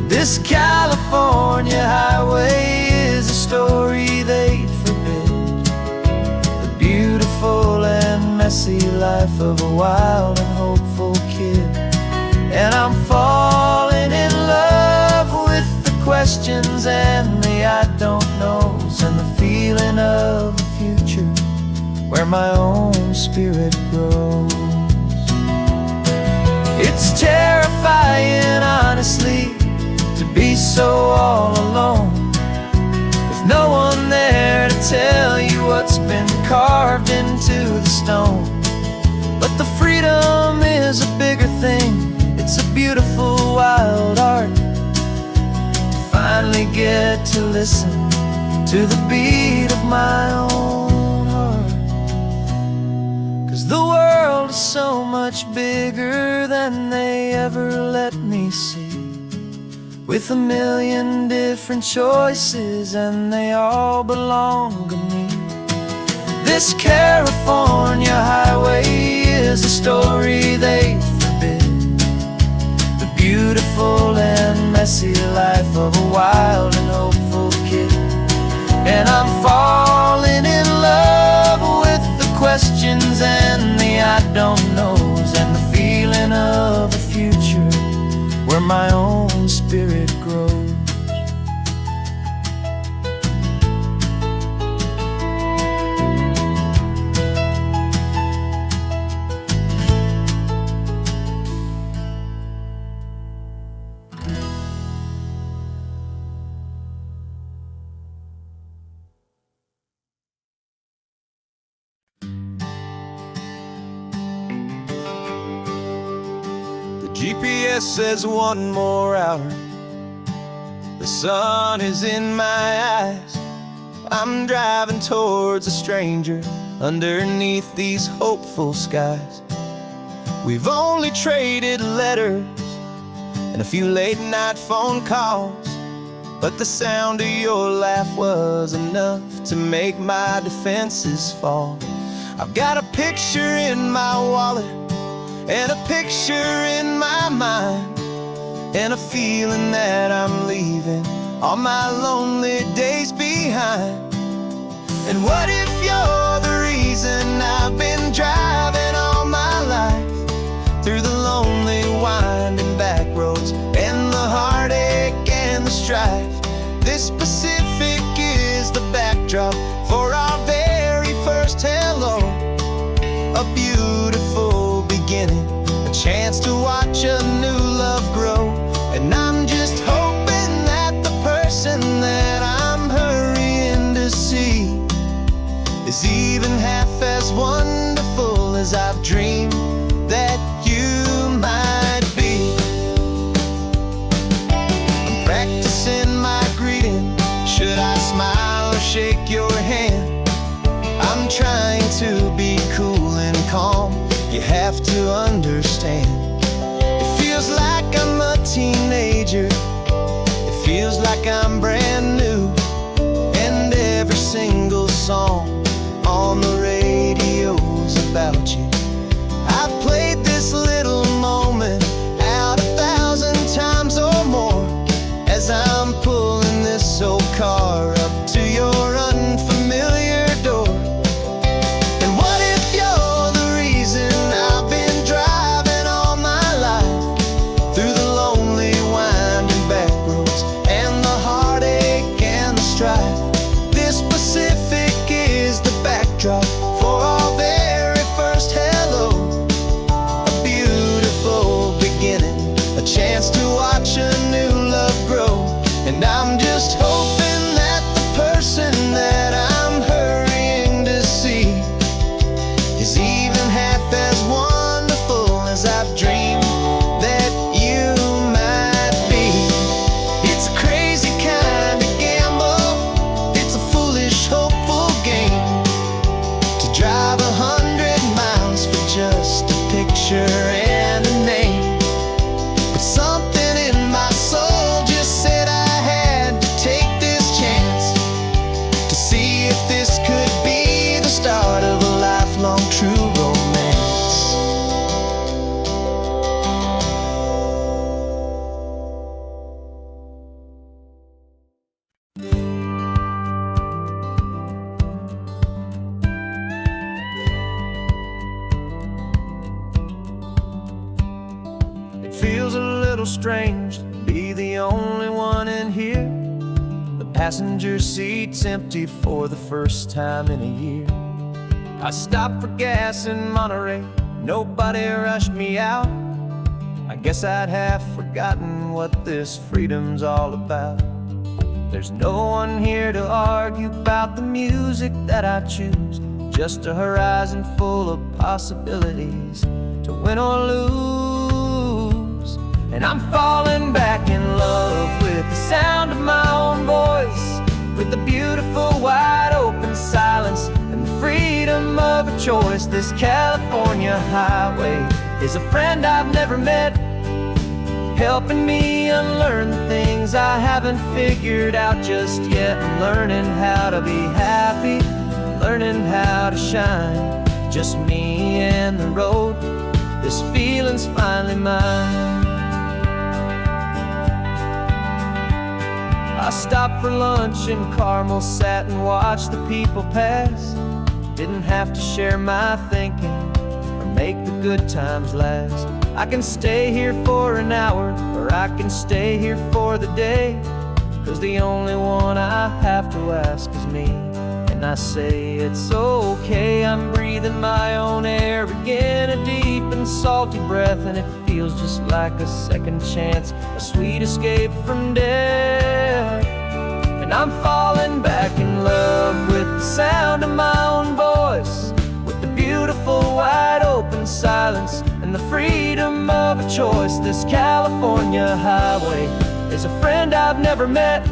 This California highway is a story they'd forbid, the beautiful and messy life of a wild and hopeful kid. And I'm falling in love with the questions and the I don't knows, and the feeling of a future where my own spirit grows. It's terrifying, honestly, to be so all alone, with no one there to tell you what's been carved into the stone. But the freedom is a bigger thing, it's a beautiful wild art, to finally get to listen to the beat of my own heart. 'Cause the world is so much bigger than they ever let me see, with a million different choices and they all belong to me. This California highway is a story they forbid, the beautiful and messy life of a wild and hopeful kid. And I'm falling in love with the questions and the I don't knows, and the feeling of a future where my own spirit grows. GPS says 1 more hour, the sun is in my eyes. I'm driving towards a stranger underneath these hopeful skies. We've only traded letters and a few late night phone calls, but the sound of your laugh was enough to make my defenses fall. I've got a picture in my wallet and a picture in my mind, and a feeling that I'm leaving all my lonely days behind. And what if you're the reason I've been driving all my life, through the lonely winding back roads and the heartache and the strife? This Pacific is the backdrop for our very first hello, a beautiful beginning chance to watch a new love grow. And I'm just hoping that the person that I'm hurrying to see is even half as wonderful as I've dreamed that you might be. I'm practicing my greeting. Should I smile or shake your hand? I'm trying to be cool and calm. You have to understand. It feels like I'm a teenager. It feels like I'm brand new. And every single song on the radio's about you. I've played this little moment out 1,000 times or more as I'm pulling this old car up to your unfamiliar door. And what if you're the reason I've been driving all my life through the lonely winding back roads and the heartache and the strife? This Pacific is the backdrop for our very first hello. A beautiful beginning, a chance to watch a new love grow. And I'm just hoping that the person that I'm hurrying to see is even half as wonderful as I've dreamed that you might be. It's a crazy kind of gamble. It's a foolish, hopeful game to drive 100 miles for just a picture and a name. But something in my soul just said I had to take this chance to see if this could be the start of a lifelong true romance. It feels a little strange to be the only one in here. The passenger seat's empty for the first time in a year. I stopped for gas in Monterey, nobody rushed me out. I guess I'd half forgotten what this freedom's all about. There's no one here to argue about the music that I choose, just a horizon full of possibilities to win or lose. And I'm falling back in love with the sound of my own voice, with the beautiful wide open silence and the freedom of a choice. This California highway is a friend I've never met, helping me unlearn the things I haven't figured out just yet. I'm learning how to be happy, learning how to shine, just me and the road. This feeling's finally mine. I stopped for lunch in Carmel, sat and watched the people pass. Didn't have to share my thinking or make the good times last. I can stay here for an hour, or I can stay here for the day, 'cause the only one I have to ask is me. And I say it's okay, I'm breathing my own air again, a deep and salty breath, and it feels just like a second chance, a sweet escape from death. And I'm falling back in love with the sound of my own voice, with the beautiful wide open silence and the freedom of a choice. This California highway is a friend I've never met,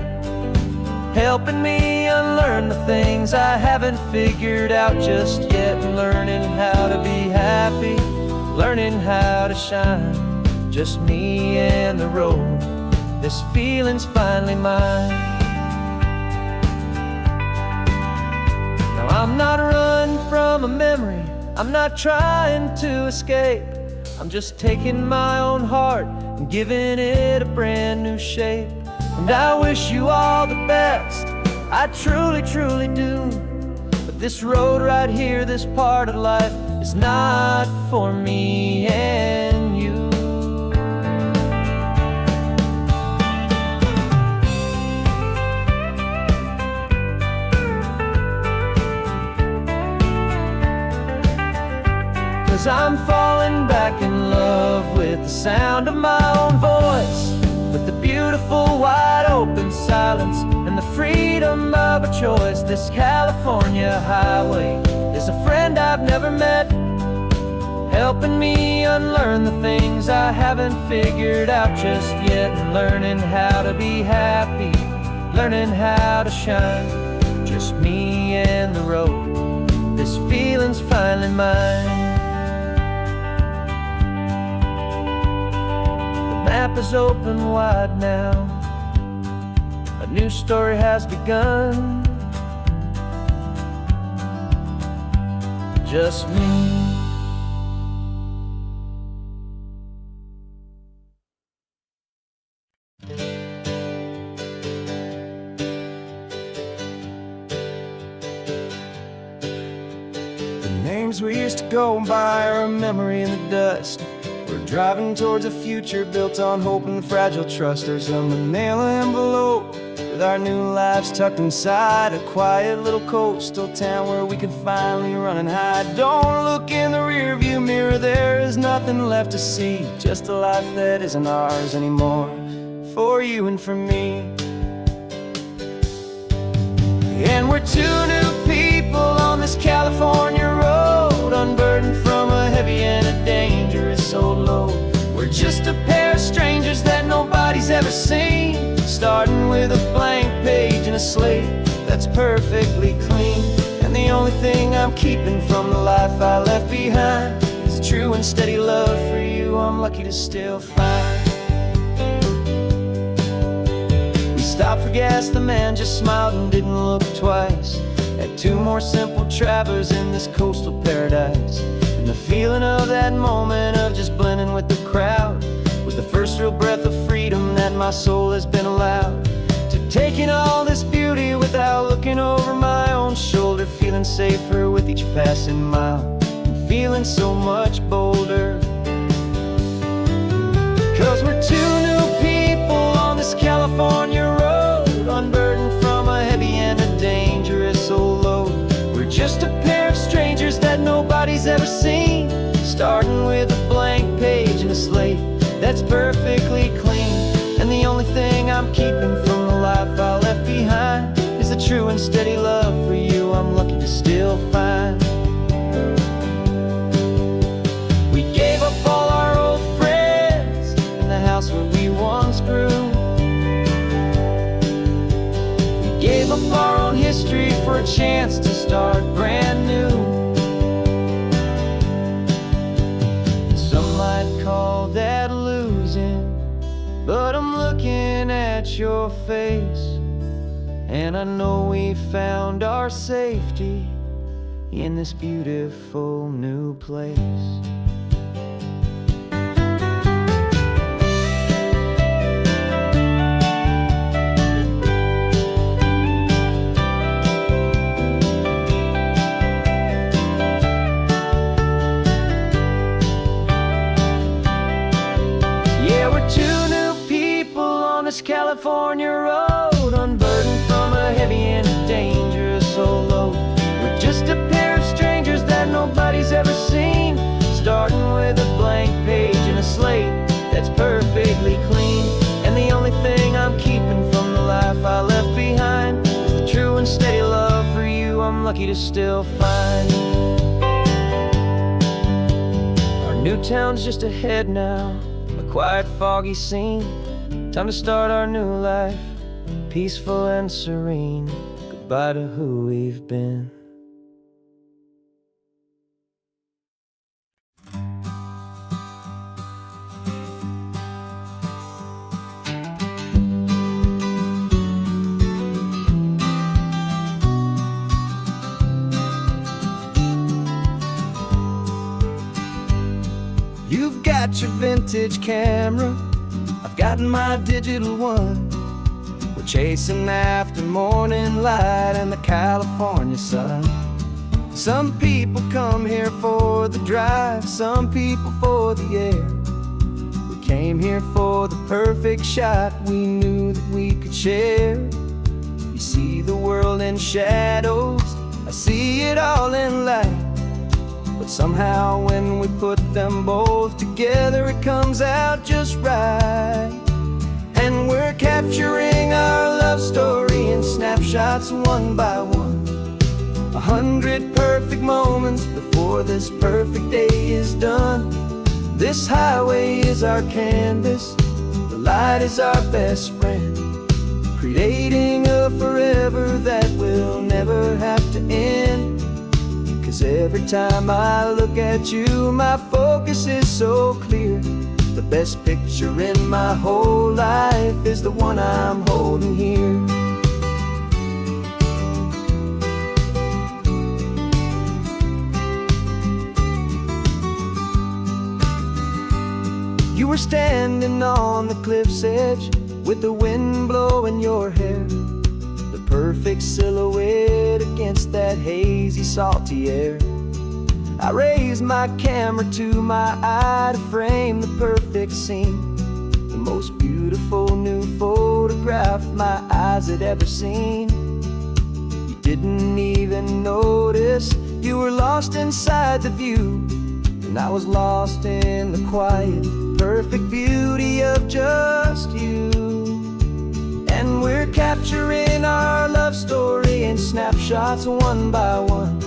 helping me unlearn the things I haven't figured out just yet. Learning how to be happy, learning how to shine, just me and the road. This feeling's finally mine. Now I'm not running from a memory, I'm not trying to escape. I'm just taking my own heart and giving it a brand new shape. And I wish you all the best, I truly, truly do. But this road right here, this part of life, is not for me and you. 'Cause I'm falling back in love sound of my own voice, with the beautiful wide open silence and the freedom of a choice. This California highway is a friend I've never met, helping me unlearn the things I haven't figured out just yet, and learning how to be happy, learning how to shine. Just me and the road, this feeling's finally mine. The map is open wide now, a new story has begun. Just me. Names we used to go by are a memory in the dust. We're driving towards a future built on hope and fragile trust. There's a manila envelope with our new lives tucked inside, a quiet little coastal town where we can finally run and hide. Don't look in the rearview mirror, there is nothing left to see, just a life that isn't ours anymore, for you and for me. And we're two new people on this California road, unburdened from a heavy and a dangerous old load. We're just a pair of strangers that nobody's ever seen, starting with a blank page and a slate that's perfectly clean. And the only thing I'm keeping from the life I left behind is a true and steady love for you I'm lucky to still find. Stopped for gas, the man just smiled and didn't look twice. Had two more simple travelers in this coastal paradise, and the feeling of that moment of just blending with the crowd was the first real breath of freedom that my soul has been allowed to take in all this beauty without looking over my own shoulder, feeling safer with each passing mile and feeling so much bolder. 'Cause we're two new people on this California road, unburdened from a heavy and a dangerous old load. We're just a pair of strangers that nobody's ever seen, starting with a blank page and a slate that's perfectly clean. And the only thing I'm keeping from the life I left behind is the true and steady love for you I'm lucky to still find. We gave up all our old friends in the house where we once grew. Gave up our own history for a chance to start brand new. Some might call that losing, but I'm looking at your face, and I know we found our safety in this beautiful new place. California road, unburdened from a heavy and a dangerous old load. We're just a pair of strangers that nobody's ever seen, starting with a blank page and a slate that's perfectly clean. And the only thing I'm keeping from the life I left behind is the true and steady love for you I'm lucky to still find. Our new town's just ahead now, a quiet foggy scene. Time to start our new life, peaceful and serene. Goodbye to who we've been. You've got your vintage camera, I've gotten my digital one. We're chasing after morning light and the California sun. Some people come here for the drive, some people for the air. We came here for the perfect shot we knew that we could share. You see the world in shadows, I see it all in light. but somehow when we put them both together, it comes out just right. And we're capturing our love story in snapshots one by one. 100 perfect moments before this perfect day is done. This highway is our canvas, the light is our best friend, creating a forever that will never have to end. 'Cause every time I look at you, my focus is so clear. The best picture in my whole life is the one I'm holding here. You were standing on the cliff's edge with the wind blowing your hair, the perfect silhouette against that hazy, salty air. I raised my camera to my eye to frame the perfect scene, the most beautiful new photograph my eyes had ever seen. You didn't even notice you were lost inside the view, and I was lost in the quiet, perfect beauty of just you. And we're capturing our love story in snapshots one by one.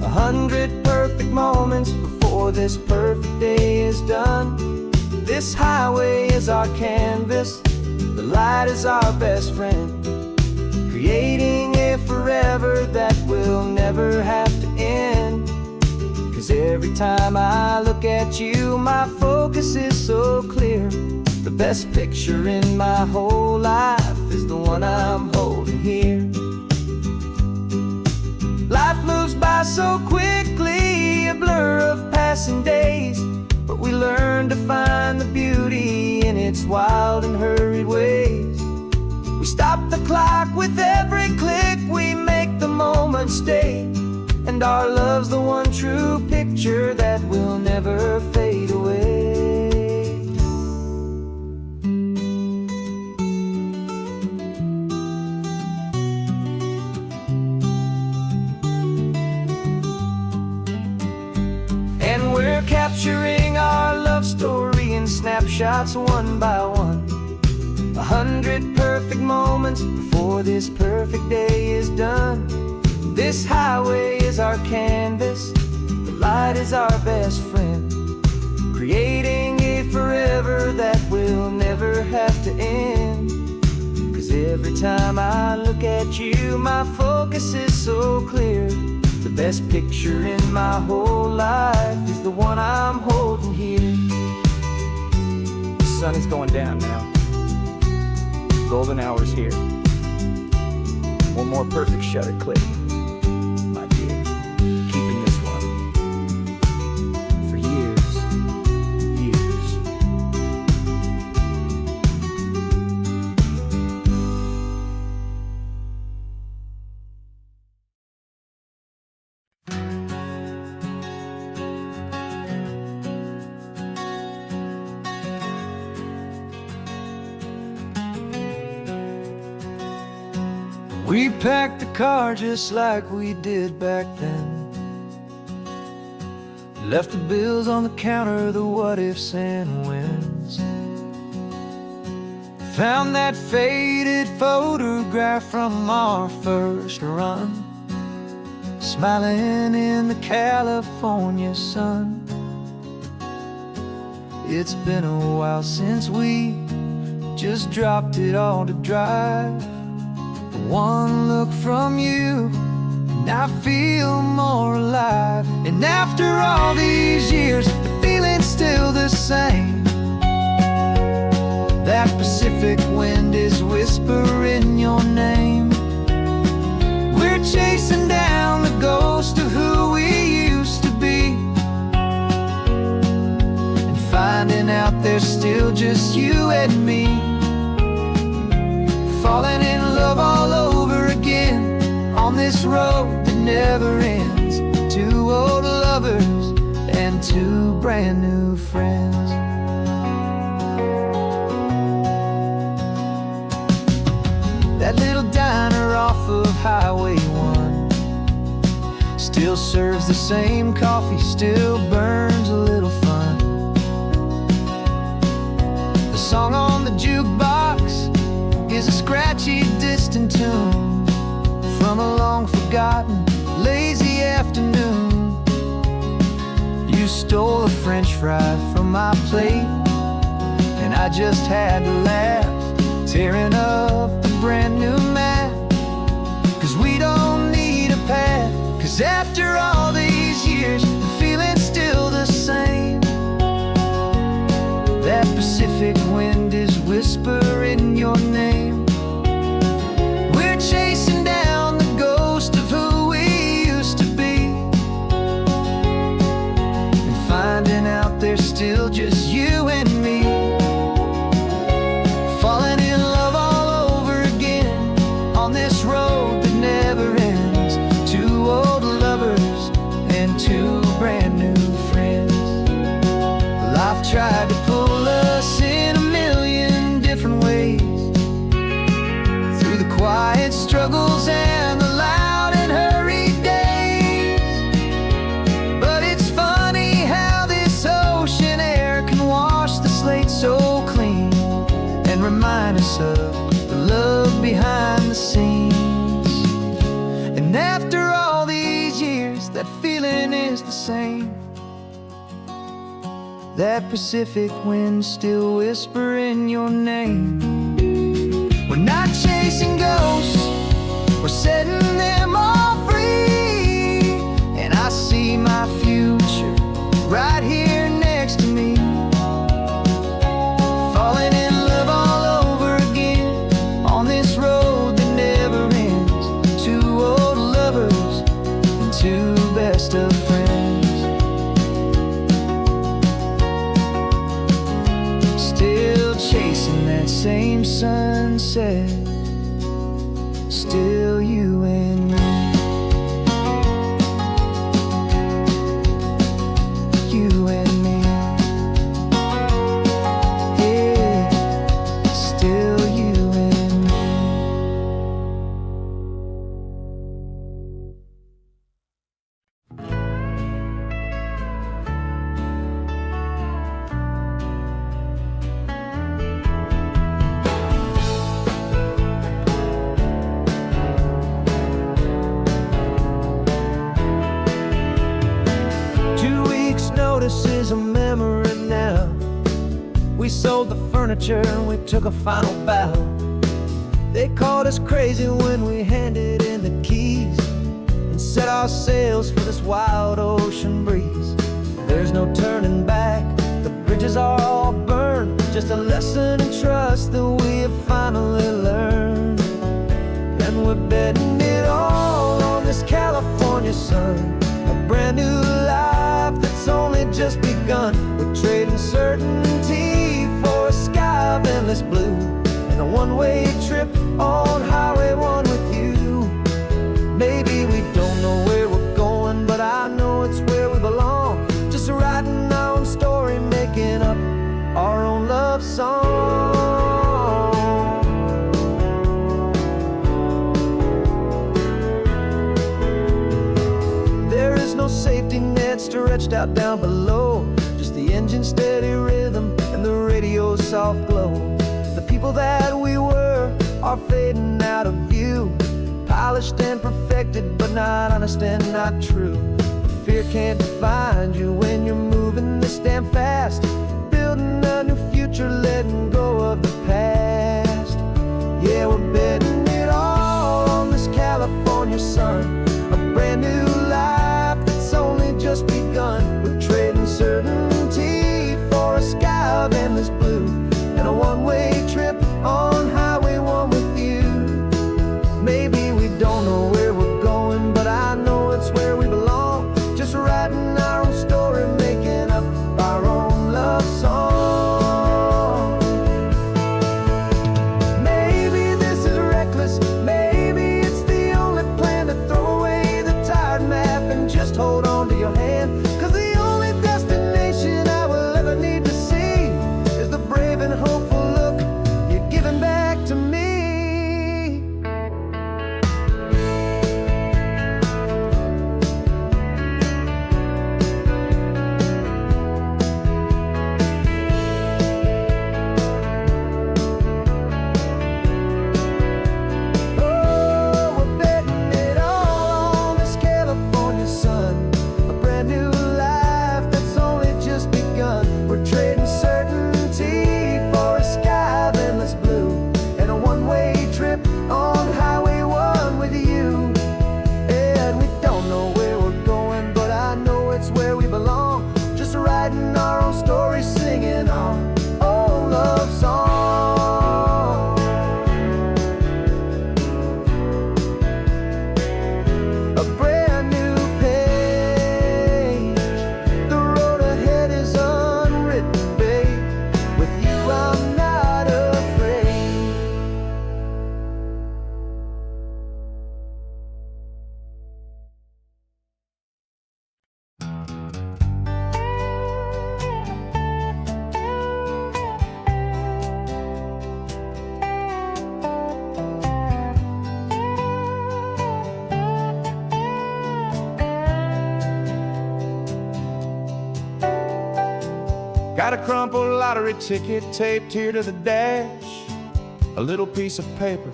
100 perfect moments before this perfect day is done. This highway is our canvas, the light is our best friend, creating a forever that will never have to end. 'Cause every time I look at you, my focus is so clear. The best picture in my whole life is the one I'm holding here. Life moves by so quickly, a blur of passing days, but we learn to find the beauty in its wild and hurried ways. We stop the clock with every click, we make the moment stay, and our love's the one true picture that will never fade away. And we're capturing our love story in snapshots one by one. 100 perfect moments before this perfect day is done. This highway is our canvas, the light is our best friend, creating a forever that will never have to end. 'Cause every time I look at you, my focus is so clear. The best picture in my whole life is the one I'm holding here. The sun is going down now. Golden hour's here. One more perfect shutter click. Keeping this one for years, years. We packed the car just like we did back then. Left the bills on the counter, the what ifs and whens. Found that faded photograph from our first run, smiling in the California sun. It's been a while since we just dropped it all to drive. One look from you and I feel more alive. And after all these years, the feeling's still the same. That Pacific wind is whispering your name. We're chasing down the ghost of who we used to be, and finding out there's still just you and me. Falling in love all over again on this road that never ends. Two old lovers and two brand new friends. That little diner off of Highway 1 still serves the same coffee, still burns a little fun. The song on the jukebox is a scratchy, distant tune from a long-forgotten, lazy afternoon. You stole a French fry from my plate, and I just had to laugh, tearing up the brand new map. 'Cause we don't need a path, 'cause after all these years, the feeling's still the same. That Pacific wind is whispering your name. We're chasing down the ghost of who we used to be, and finding out there's still just you and me. Falling in love all over again on this road that never ends. Two old lovers and two brand new friends. Life tried to pull us in a million different ways, through the quiet struggles and the loud and hurried days. But it's funny how this ocean air can wash the slate so clean, and remind us of the love behind the scenes. And after all these years, that feeling is the same. That Pacific wind still whispering your name. We're not chasing ghosts, we're setting them all free. And I see my future right here next to me. Falling in love all over again on this road that never ends. Two old lovers and two best of friends. Still chasing that same sunset, still you and me. You and me. Yeah, still you and me. Notice is a memory now. We sold the furniture and we took a final bow. They called us crazy when we handed in the keys and set our sails for this wild ocean breeze. There's no turning back, the bridges are all burned. Just a lesson in trust that we have finally learned. And we're betting it all on this California sun, a brand new life that's only just begun. We're trading certainty for a sky of endless blue, and a one-way trip on Highway 1 with you. Maybe we don't know where we're going, but I know it's where we belong. Just writing our own story, making up our own love song. There is no safety net stretched out down below, just the engine's steady rhythm and the radio's soft glow. The people that we were are fading out of view, polished and perfected, but not honest and not true. Fear can't define you when you're moving this damn fast, building a new future, letting go of the past. Yeah, we're betting it all on this California sun, a brand new life that's only just begun. We're trading certainty for a sky of endless blue, and a one-way trip on Highway 1 with you. Maybe we don't know where we're going, but I know it's where we belong. Just writing our own story, making up our own love Got a crumpled lottery ticket taped here to the dash, a little piece of paper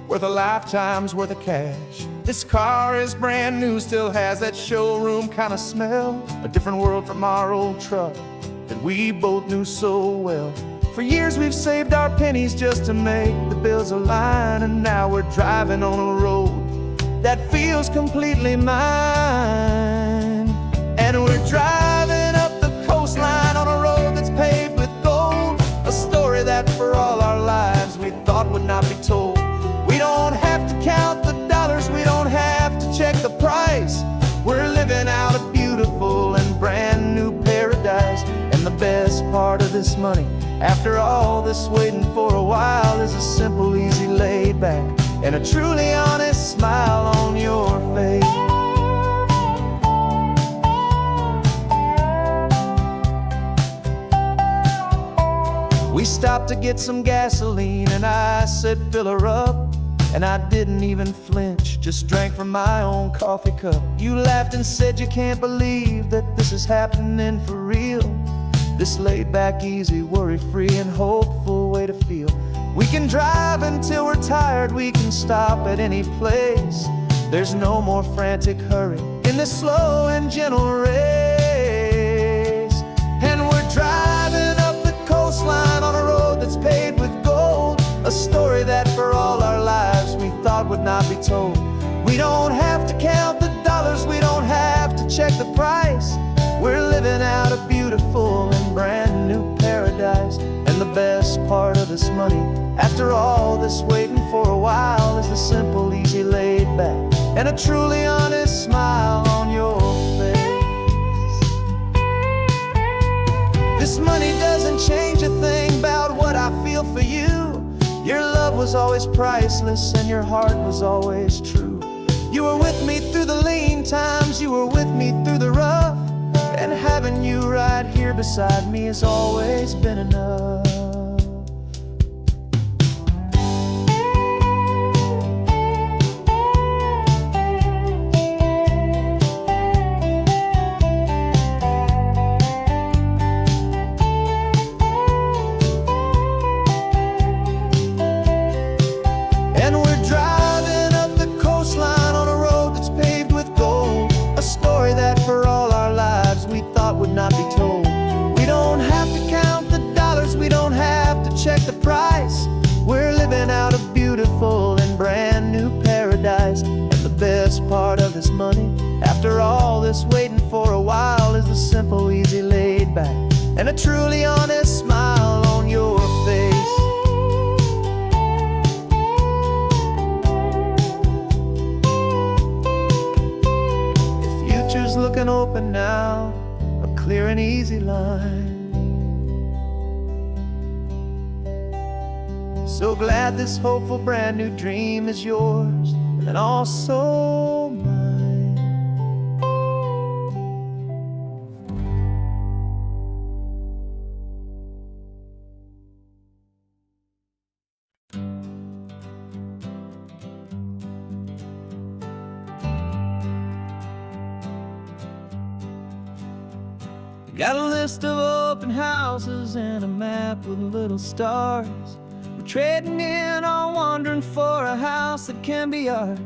worth a lifetime's worth of cash. This car is brand new, still has that showroom kind of smell, a different world from our old truck that we both knew so well. For years we've saved our pennies just to make the bills align, and now we're driving on a road that feels completely mine. And we're driving up the coastline on a road that's paved with gold, a story that for all our lives we thought would not be told. We don't have to count the dollars, we don't have to check the price. We're living out a beautiful and brand new paradise. And the best part of this money, after all this waiting for a while, is a simple, easy, laid back, and a truly honest smile on your face. We stopped to get some gasoline, and I said, fill her up. And I didn't even flinch, just drank from my own coffee cup. You laughed and said you can't believe that this is happening for real. This laid back, easy, worry-free and hopeful way to feel. We can drive until we're tired, we can stop at any place. There's no more frantic hurry in this slow and gentle race. And we're driving up the coastline on a road that's paved with gold, a story that for all our lives we thought would not be told. We don't have to count the dollars, we don't have to check the price. We're living out a beautiful and brand new paradise. And the best part of this money, after all this waiting for a while, is the simple, easy, laid back, and a truly honest smile on your face. This money doesn't change a thing about what I feel for you. Your love was always priceless and your heart was always true. You were with me through the lean times, you were with me through the rough, and having you right here beside me has always been enough. And we're driving up the coastline on a road that's paved with gold, a story that for all our lives we thought would not be told. We don't have to count the dollars, we don't have to check the price. We're living out a beautiful and brand new paradise. And the best part of this money, after all this waiting for a while, is the simple, easy, laid back, and a truly honest smile on your face. Future's looking open now, a clear and easy line. So glad this hopeful brand new dream is yours and also mine. Got a list of open houses and a map with little stars. We're trading in our wandering for a house that can be ours.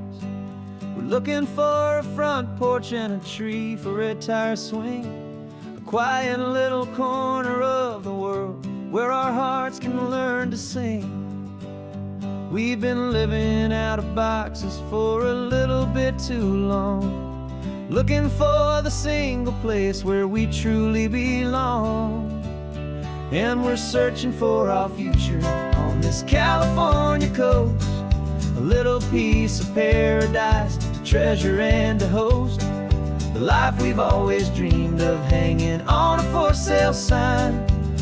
We're looking for a front porch and a tree for a tire swing, a quiet little corner of the world where our hearts can learn to sing. We've been living out of boxes for a little bit too long, looking for the single place where we truly belong. And we're searching for our future on this California coast, a little piece of paradise to treasure and to host, the life we've always dreamed of, hanging on a for sale sign,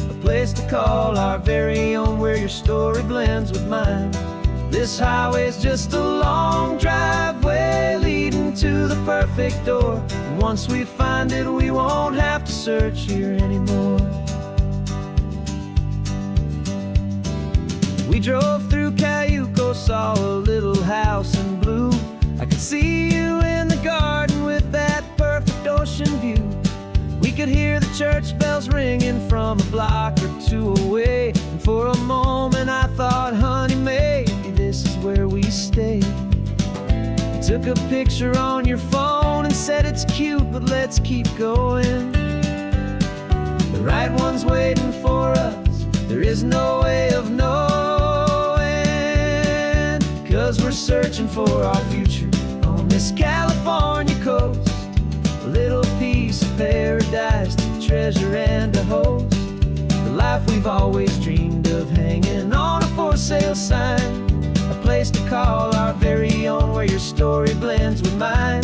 a place to call our very own, where your story blends with mine. This highway's just a long driveway leading to the perfect door, and once we find it we won't have to search here anymore. We drove through Cayuco, saw a little house in blue. I could see you in the garden with that perfect ocean view. We could hear the church bells ringing from a block or two away. And for a moment I thought, honey, maybe this is where we stay. You took a picture on your phone and said it's cute, but let's keep going. The right one's waiting for us, there is no way of knowing. 'Cause we're searching for our future on this California coast. A little piece of paradise to treasure and to host. The life we've always dreamed of, hanging on a for sale sign. A place to call our very own, where your story blends with mine.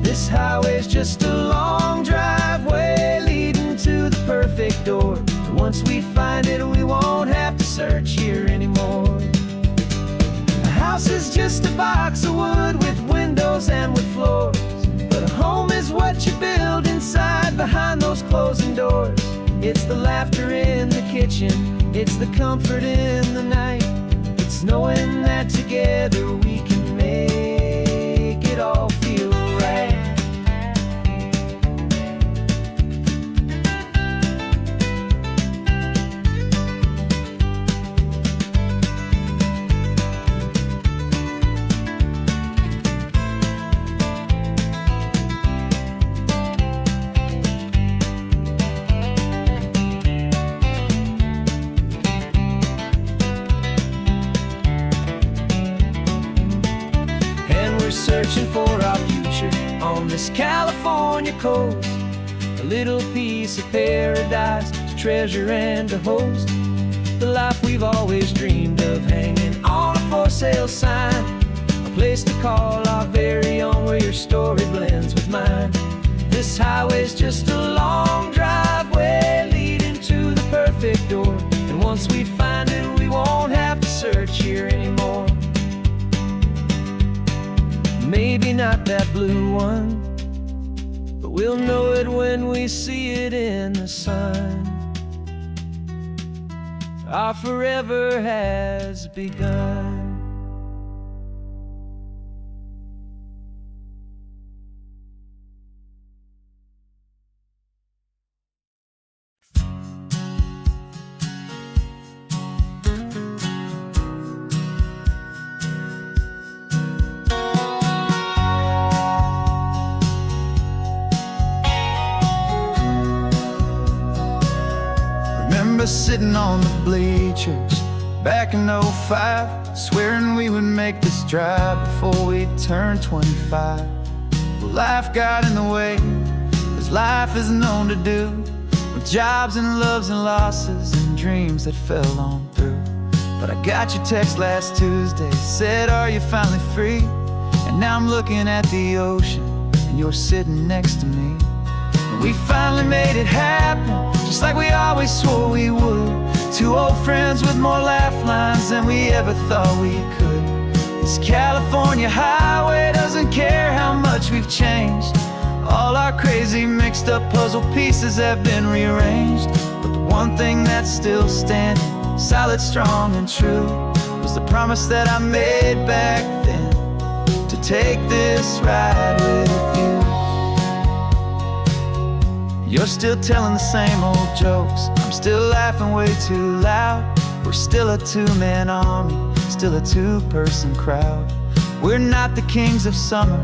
This highway's just a long driveway leading to the perfect door. And once we find it, we won't have to search here anymore. A house is just a box of wood with windows and with floors. But a home is what you build inside, behind those closing doors. It's the laughter in the kitchen, it's the comfort in the night. It's knowing that together we can make it all feel right. Searching for our future on this California coast. A little piece of paradise to treasure and to host. The life we've always dreamed of, hanging on a for sale sign. A place to call our very own, where your story blends with mine. This highway's just a long driveway leading to the perfect door. And once we find it, we won't have to search here anymore. Maybe not that blue one, but we'll know it when we see it in the sun. Our forever has begun. Sitting on the bleachers back in '05, swearing we would make this drive before we turned 25. Well, life got in the way, as life is known to do, with jobs and loves and losses and dreams that fell on through. But I got your text last Tuesday, said, are you finally free? And now I'm looking at the ocean, and you're sitting next to me. And we finally made it happen, just like we always swore we would. Two old friends with more laugh lines than we ever thought we could. This California highway doesn't care how much we've changed. All our crazy mixed up puzzle pieces have been rearranged. But the one thing that's still standing, solid, strong and true, was the promise that I made back then, to take this ride with you. You're still telling the same old jokes, I'm still laughing way too loud. We're still a two-man army, still a two-person crowd. We're not the kings of summer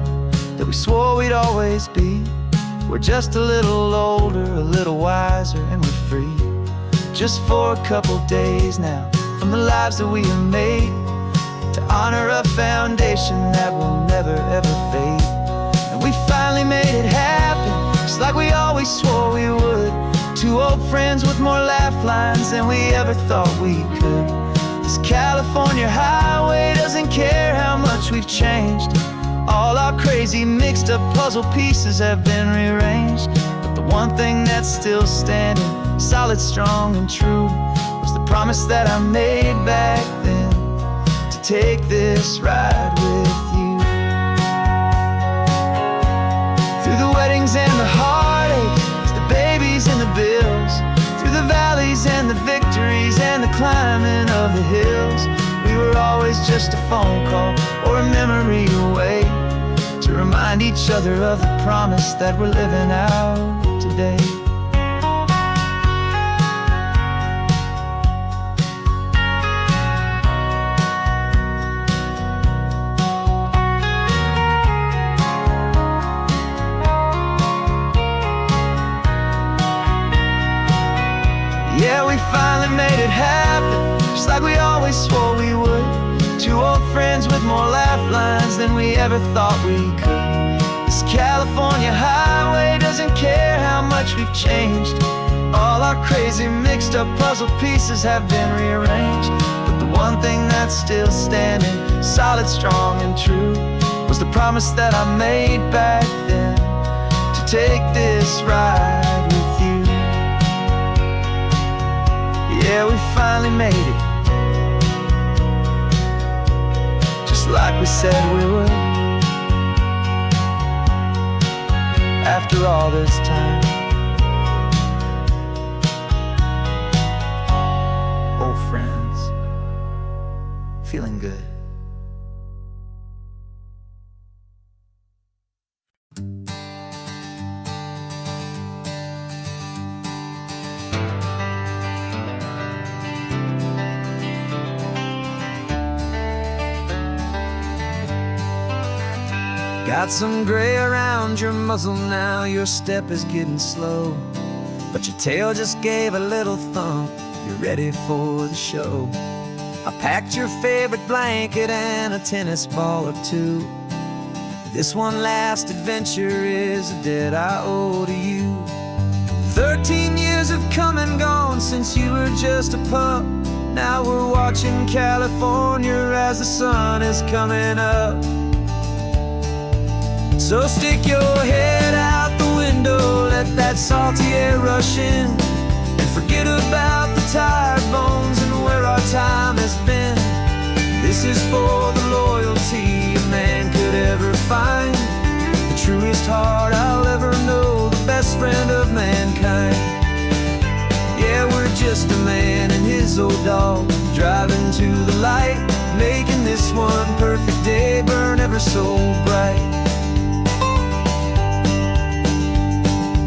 that we swore we'd always be. We're just a little older, a little wiser, and we're free. Just for a couple days now, from the lives that we have made, to honor a foundation that will never ever fade. And we finally made it happen, just like we always swore we would. Two old friends with more laugh lines than we ever thought we could. This California highway doesn't care how much we've changed. All our crazy mixed up puzzle pieces have been rearranged. But the one thing that's still standing, solid, strong and true, was the promise that I made back then, to take this ride with you. Through the weddings and the heartaches, the babies and the bills, through the valleys and the victories and the climbing of the hills, we were always just a phone call or a memory away, to remind each other of the promise that we're living out today. happen, just like we always swore we would. Two old friends with more laugh lines than we ever thought we could. This California highway doesn't care how much we've changed. All our crazy mixed up puzzle pieces have been rearranged. But the one thing that's still standing, solid, strong and true, was the promise that I made back then, to take this ride with you. Yeah, we finally made it, just like we said we would. After all this time, old friends, feeling good. Got some gray around your muzzle now, your step is getting slow, but your tail just gave a little thump, you're ready for the show. I packed your favorite blanket and a tennis ball or two. This one last adventure is a debt I owe to you. 13 years have come and gone since you were just a pup. Now we're watching California as the sun is coming up. So stick your head out the window, let that salty air rush in, and forget about the tired bones and where our time has been. This is for the loyalty a man could ever find, the truest heart I'll ever know, the best friend of mankind. Yeah, we're just a man and his old dog, driving to the light, making this one perfect day burn ever so bright.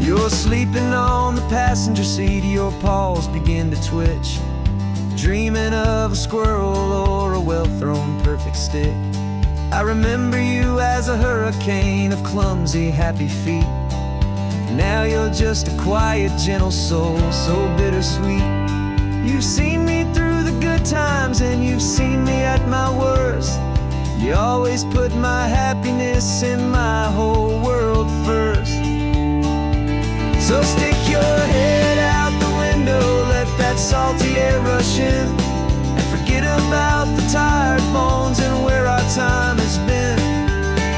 You're sleeping on the passenger seat, your paws begin to twitch, dreaming of a squirrel or a well-thrown perfect stick. I remember you as a hurricane of clumsy, happy feet. Now you're just a quiet, gentle soul, so bittersweet. You've seen me through the good times and you've seen me at my worst. You always put my happiness in my whole world first. So stick your head out the window, let that salty air rush in, and forget about the tired bones and where our time has been.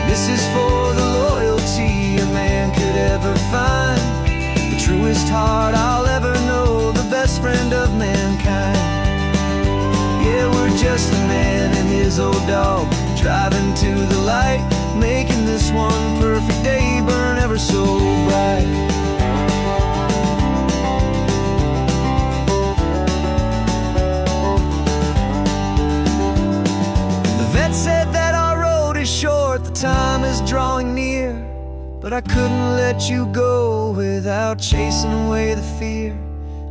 This is for the loyalty a man could ever find, the truest heart I'll ever know, the best friend of mankind. Yeah, we're just a man and his old dog, driving to the light, making this one perfect day burn ever so bright. Said that our road is short, the time is drawing near, but I couldn't let you go without chasing away the fear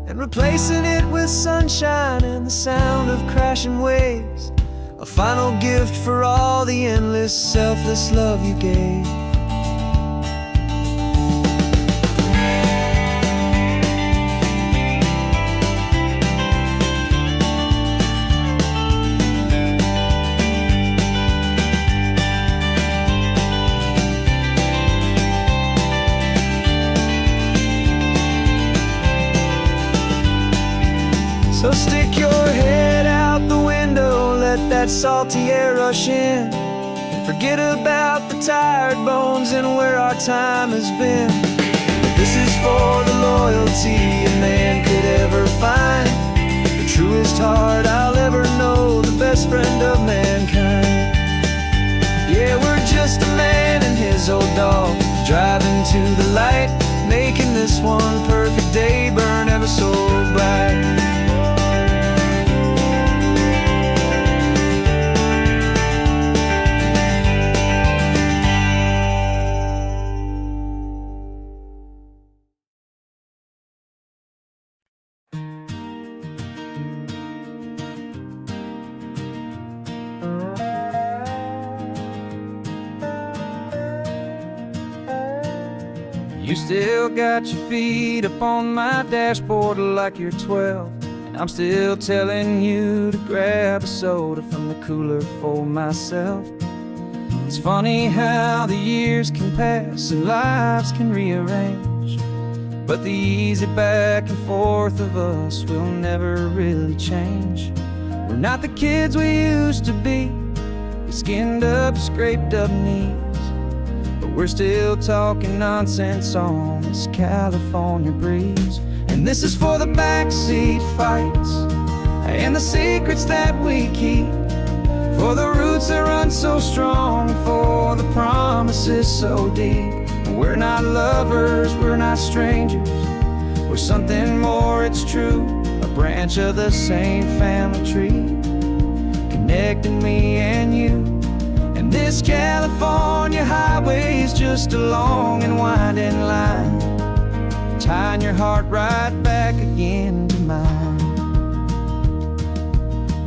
and replacing it with sunshine and the sound of crashing waves, a final gift for all the endless, selfless love you gave. So stick your head out the window, let that salty air rush in, and forget about the tired bones and where our time has been. This is for the loyalty a man could ever find, the truest heart I'll ever know, the best friend of mankind. Yeah, we're just a man and his old dog, driving to the light, making this one perfect day burn ever so bright. You still got your feet up on my dashboard like you're 12, and I'm still telling you to grab a soda from the cooler for myself. It's funny how the years can pass and lives can rearrange, but the easy back and forth of us will never really change. We're not the kids we used to be, with skinned up, scraped up knees, but we're still talking nonsense on this California breeze. And this is for the backseat fights and the secrets that we keep, for the roots that run so strong, for the promises so deep. We're not lovers, we're not strangers, we're something more, it's true. A branch of the same family tree, connecting me and you. And this California highway is just a long and winding line, tying your heart right back again to mine.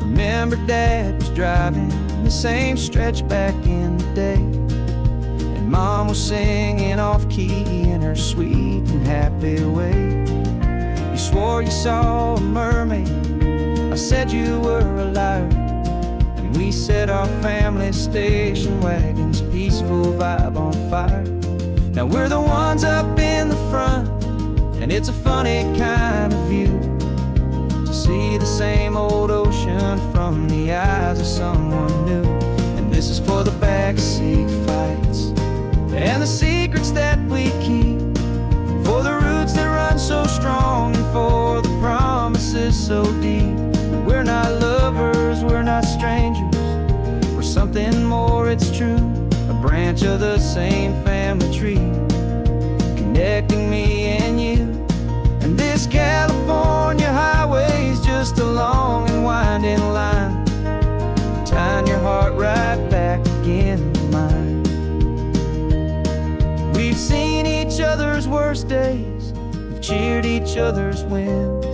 Remember Dad was driving the same stretch back in the day, and Mom was singing off-key in her sweet and happy way. You swore you saw a mermaid, I said you were a liar, and we set our family station wagon's peaceful vibe on fire. Now we're the ones up in the front, and it's a funny kind of view to see the same old ocean from the eyes of someone new. And this is for the backseat fights and the secrets that we keep, for the roots that run so strong, and for the promises so deep. We're not lovers, we're not strangers, we're something more, it's true. A branch of the same family tree, connecting me and you. And this California highway is just a long and winding line, tying your heart right back again to mine. We've seen each other's worst days, we've cheered each other's wins,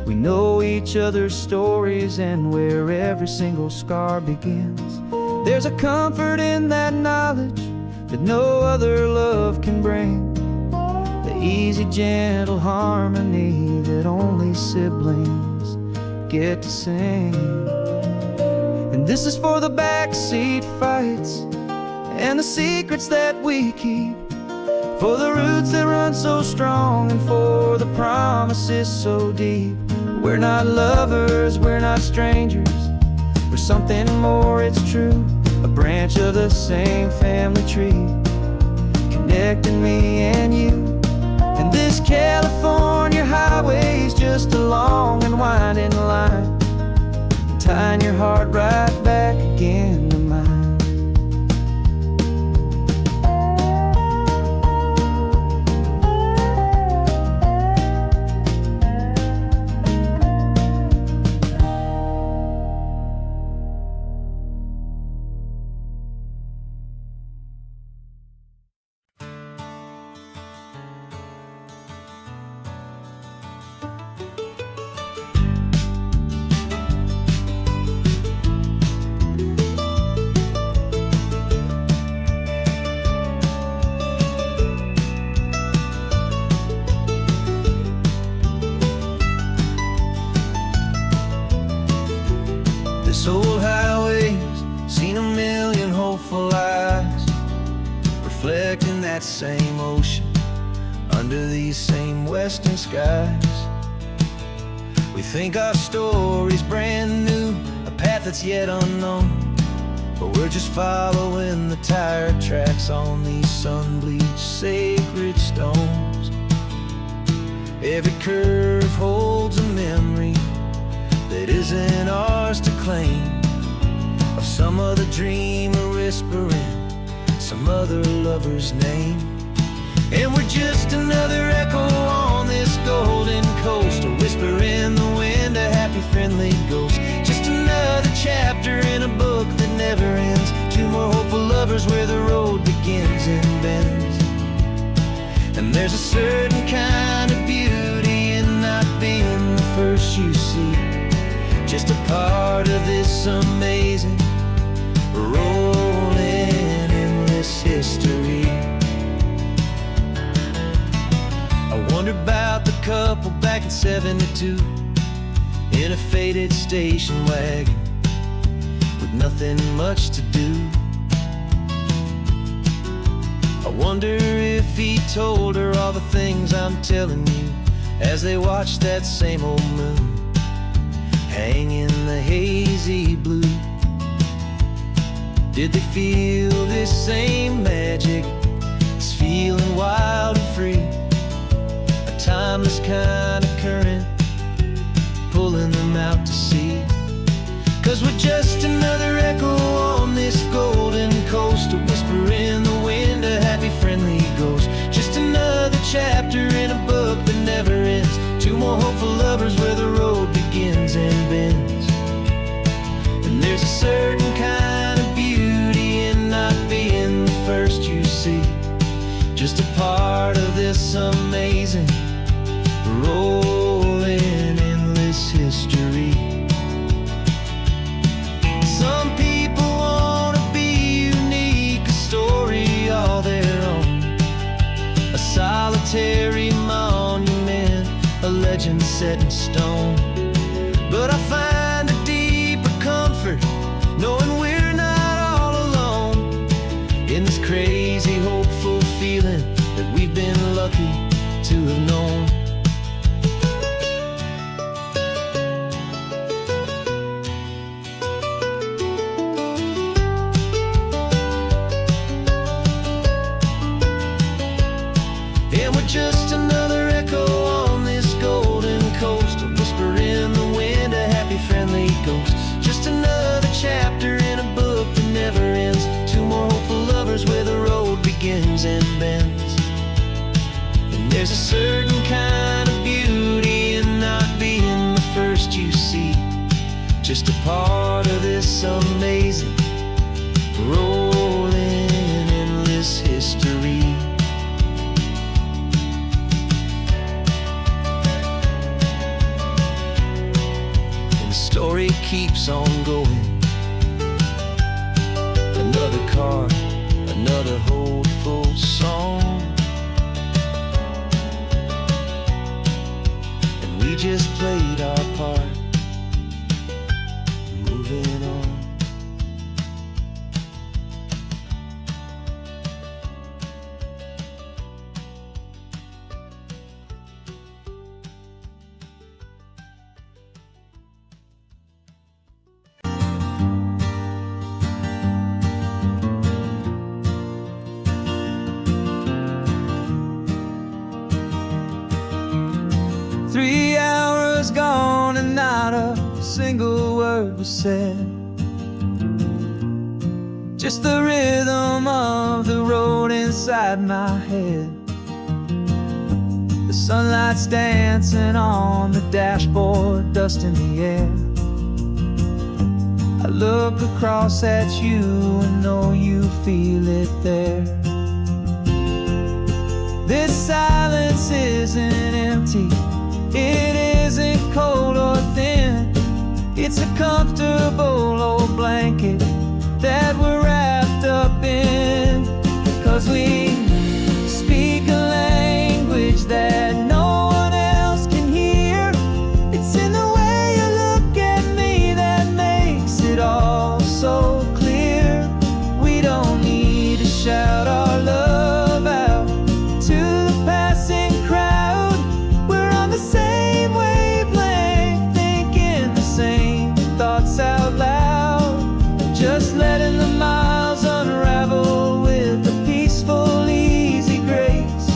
we know each other's stories and where every single scar begins. There's a comfort in that knowledge that no other love can bring, the easy, gentle harmony that only siblings get to sing. And this is for the backseat fights and the secrets that we keep, for the roots that run so strong, and for the promises so deep. We're not lovers, we're not strangers, we're something more, it's true. A branch of the same family tree, connecting me and you. And this California highway is just a long and winding line, tying your heart right back again to mine. This old highway's seen a million hopeful eyes, reflecting that same ocean under these same western skies. We think our story's brand new, a path that's yet unknown, but we're just following the tire tracks on these sun-bleached sacred stones. Every curve holds a memory that isn't ours to claim, of some other dreamer whispering some other lover's name. And we're just another echo on this golden coast, a whisper in the wind, a happy friendly ghost. Just another chapter in a book that never ends, two more hopeful lovers where the road begins and bends. And there's a certain kind of beauty in not being the first you see, just a part of this amazing, rolling, endless history. I wonder about the couple back in '72. in a faded station wagon with nothing much to do. I wonder if he told her all the things I'm telling you, as they watched that same old moon hang in the hazy blue. Did they feel this same magic, this feeling wild and free, a timeless kind of current pulling them out to sea? 'Cause we're just another echo on this golden coast, a whisper in the wind, a happy friendly ghost. Just another chapter in a book that never ends, two more hopeful lovers where the road begins and bends. And there's a certain kind of beauty in not being the first you see, just a part of this amazing rolling endless history. Some people wanna be unique, a story all their own, a solitary monument, a legend set in stone. But I find a deeper comfort knowing we're not all alone in this crazy, hopeful feeling that we've been lucky to have known. And we're just another echo on this golden coast, a whisper in the wind, a happy friendly ghost. Just another chapter in a book that never ends, two more hopeful lovers where the road begins and bends. And there's a certain kind of beauty in not being the first you see, just a part of this amazing rolling endless history. Story keeps on going. Another card, another hopeful song, and we just played our part, moving on. Gone and not a single word was said, just the rhythm of the road inside my head. The sunlight's dancing on the dashboard, dust in the air. I look across at you and know you feel it there. This silence isn't empty, it isn't cold or thin, it's a comfortable old blanket that we're wrapped up in. 'Cause we speak a language that no one else can hear. It's in the way you look at me that makes it all so clear. We don't need to shout our love out to the passing crowd. We're on the same wavelength, thinking the same thoughts out loud, just letting the miles unravel with a peaceful, easy grace,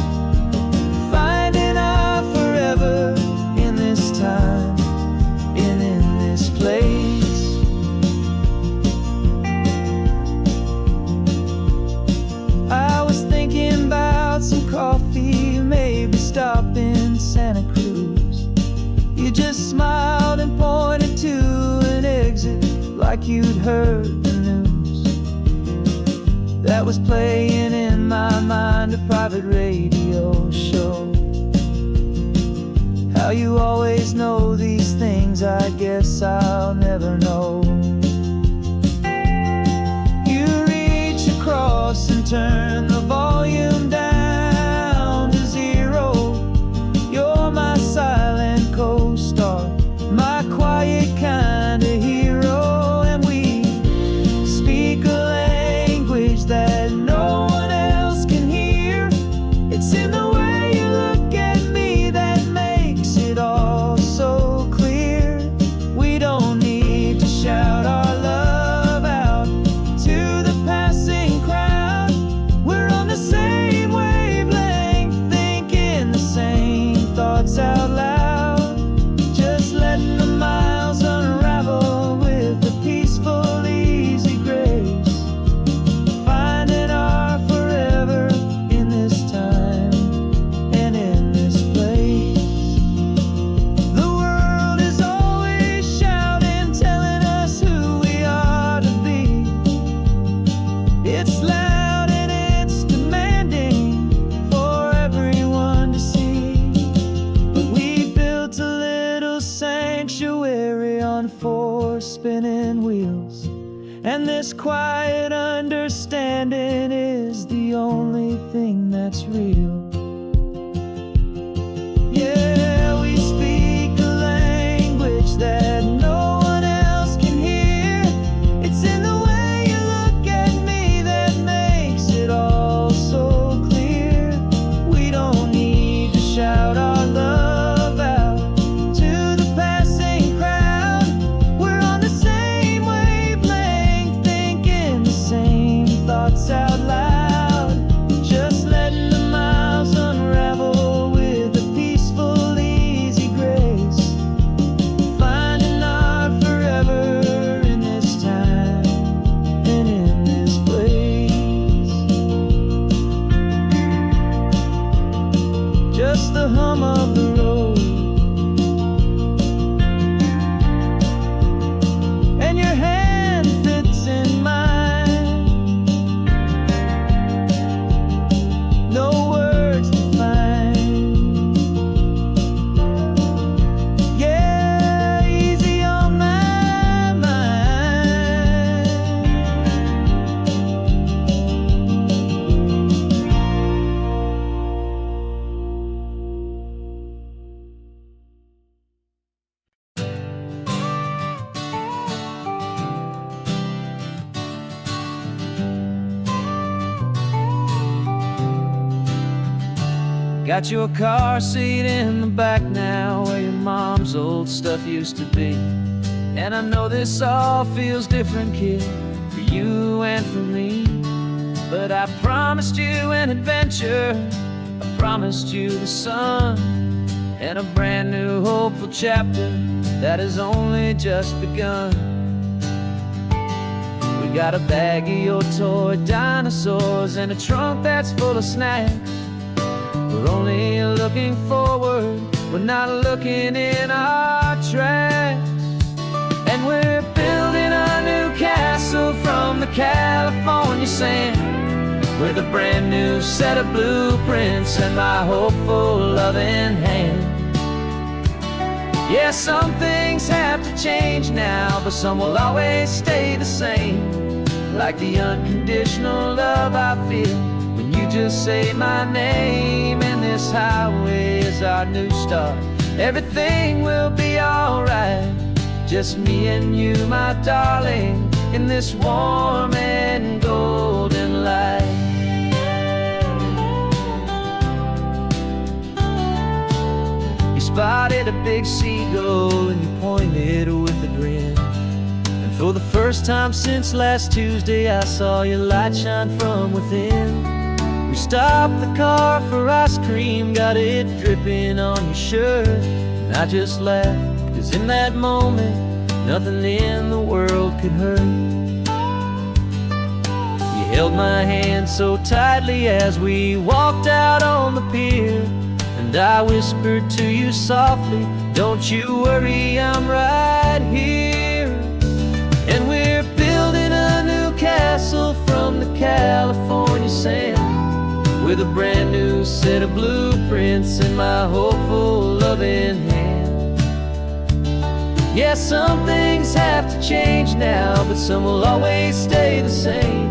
finding our forever in this time and in this place. I was thinking about some coffee, maybe stop in Santa Cruz. You just smiled and pointed to an exit like you'd heard the news. That was playing in my mind, a private radio show. How you always know these things, I guess I'll never know. You reach across and turn the volume down to zero. You're my silent co-star, my quiet feels. And this quiet understanding is the only thing that's real. Yeah, we speak a language that no one else can hear. It's in the way you look at me that makes it all so clear. We don't need to shout our love out to the passing crowd. We're on the same wavelength, thinking the same thoughts out loud. Just letting the miles unravel with a peaceful, easy grace. Finding our forever in this time and in this place. Just the hum of the road and your hand fits in mine. No words to find. Yeah, easy on my mind. Got your car seat in the back now, where your mom's old stuff used to be. And I know this all feels different, kid, for you and for me. But I promised you an adventure, I promised you the sun, and a brand new hopeful chapter that has only just begun. We got a bag of your toy dinosaurs and a trunk that's full of snacks. We're only looking forward, we're not looking in our tracks. And we're building a new castle from the California sand, with a brand new set of blueprints and my hopeful loving hand. Yeah, some things have to change now, but some will always stay the same. Like the unconditional love I feel when you just say my name. And this highway is our new start. Everything will be alright. Just me and you, my darling, in this warm and golden light. You spotted a big seagull and you pointed with a grin. And for the first time since last Tuesday, I saw your light shine from within. We stopped the car for ice cream, got it dripping on your shirt. And I just laughed, 'cause in that moment, nothing in the world could hurt. You held my hand so tightly as we walked out on the pier. And I whispered to you softly, don't you worry, I'm right here. And we're building a new castle from the California sand, with a brand new set of blueprints in my hopeful loving hand. Yeah, some things have to change now, but some will always stay the same.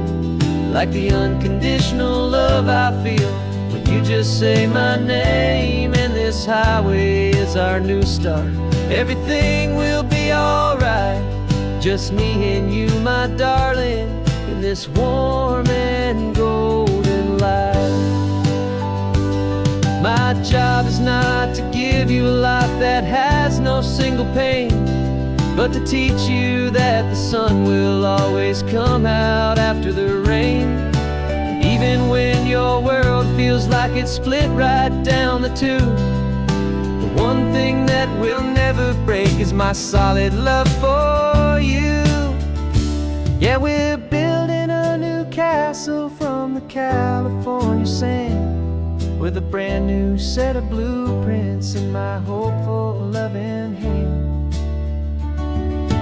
Like the unconditional love I feel when you just say my name. And this highway is our new start. Everything will be alright. Just me and you, my darling, in this warm and golden light. My job is not to give you a life that has no single pain, but to teach you that the sun will always come out after the rain. Even when your world feels like it's split right down the two, the one thing that will never break is my solid love for you. Yeah, we're building a new castle from the California sand, with a brand new set of blueprints in my hopeful loving hand.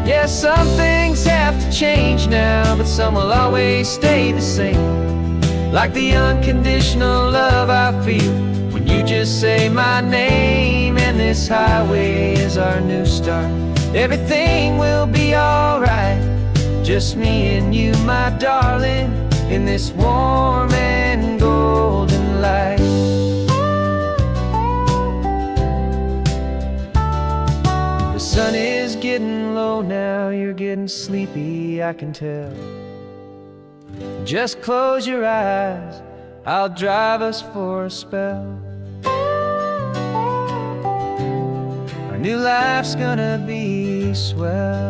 Yeah, some things have to change now, but some will always stay the same. Like the unconditional love I feel when you just say my name. And this highway is our new start. Everything will be alright. Just me and you, my darling, in this warm and golden light. The sun is getting low now, you're getting sleepy, I can tell. Just close your eyes, I'll drive us for a spell. Our new life's gonna be swell.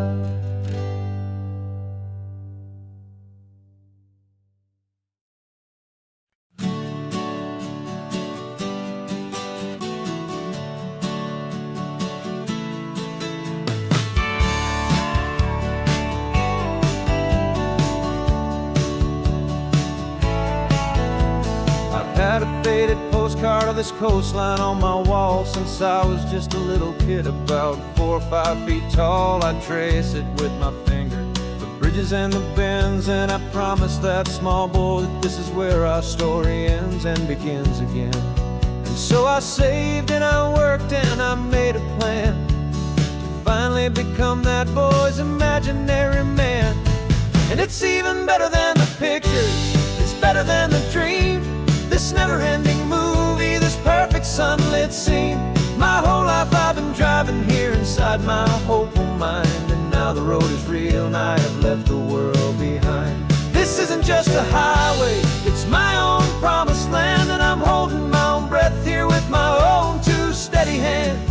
Had a faded postcard of this coastline on my wall since I was just a little kid, about 4 or 5 feet tall. I trace it with my finger, the bridges and the bends, and I promise that small boy that this is where our story ends and begins again. And so I saved and I worked and I made a plan to finally become that boy's imaginary man. And it's even better than the pictures, it's better than the dream. This never-ending movie, this perfect sunlit scene. My whole life I've been driving here inside my hopeful mind, and now the road is real and I have left the world behind. This isn't just a highway, it's my own promised land, and I'm holding my own breath here with my own 2 steady hands.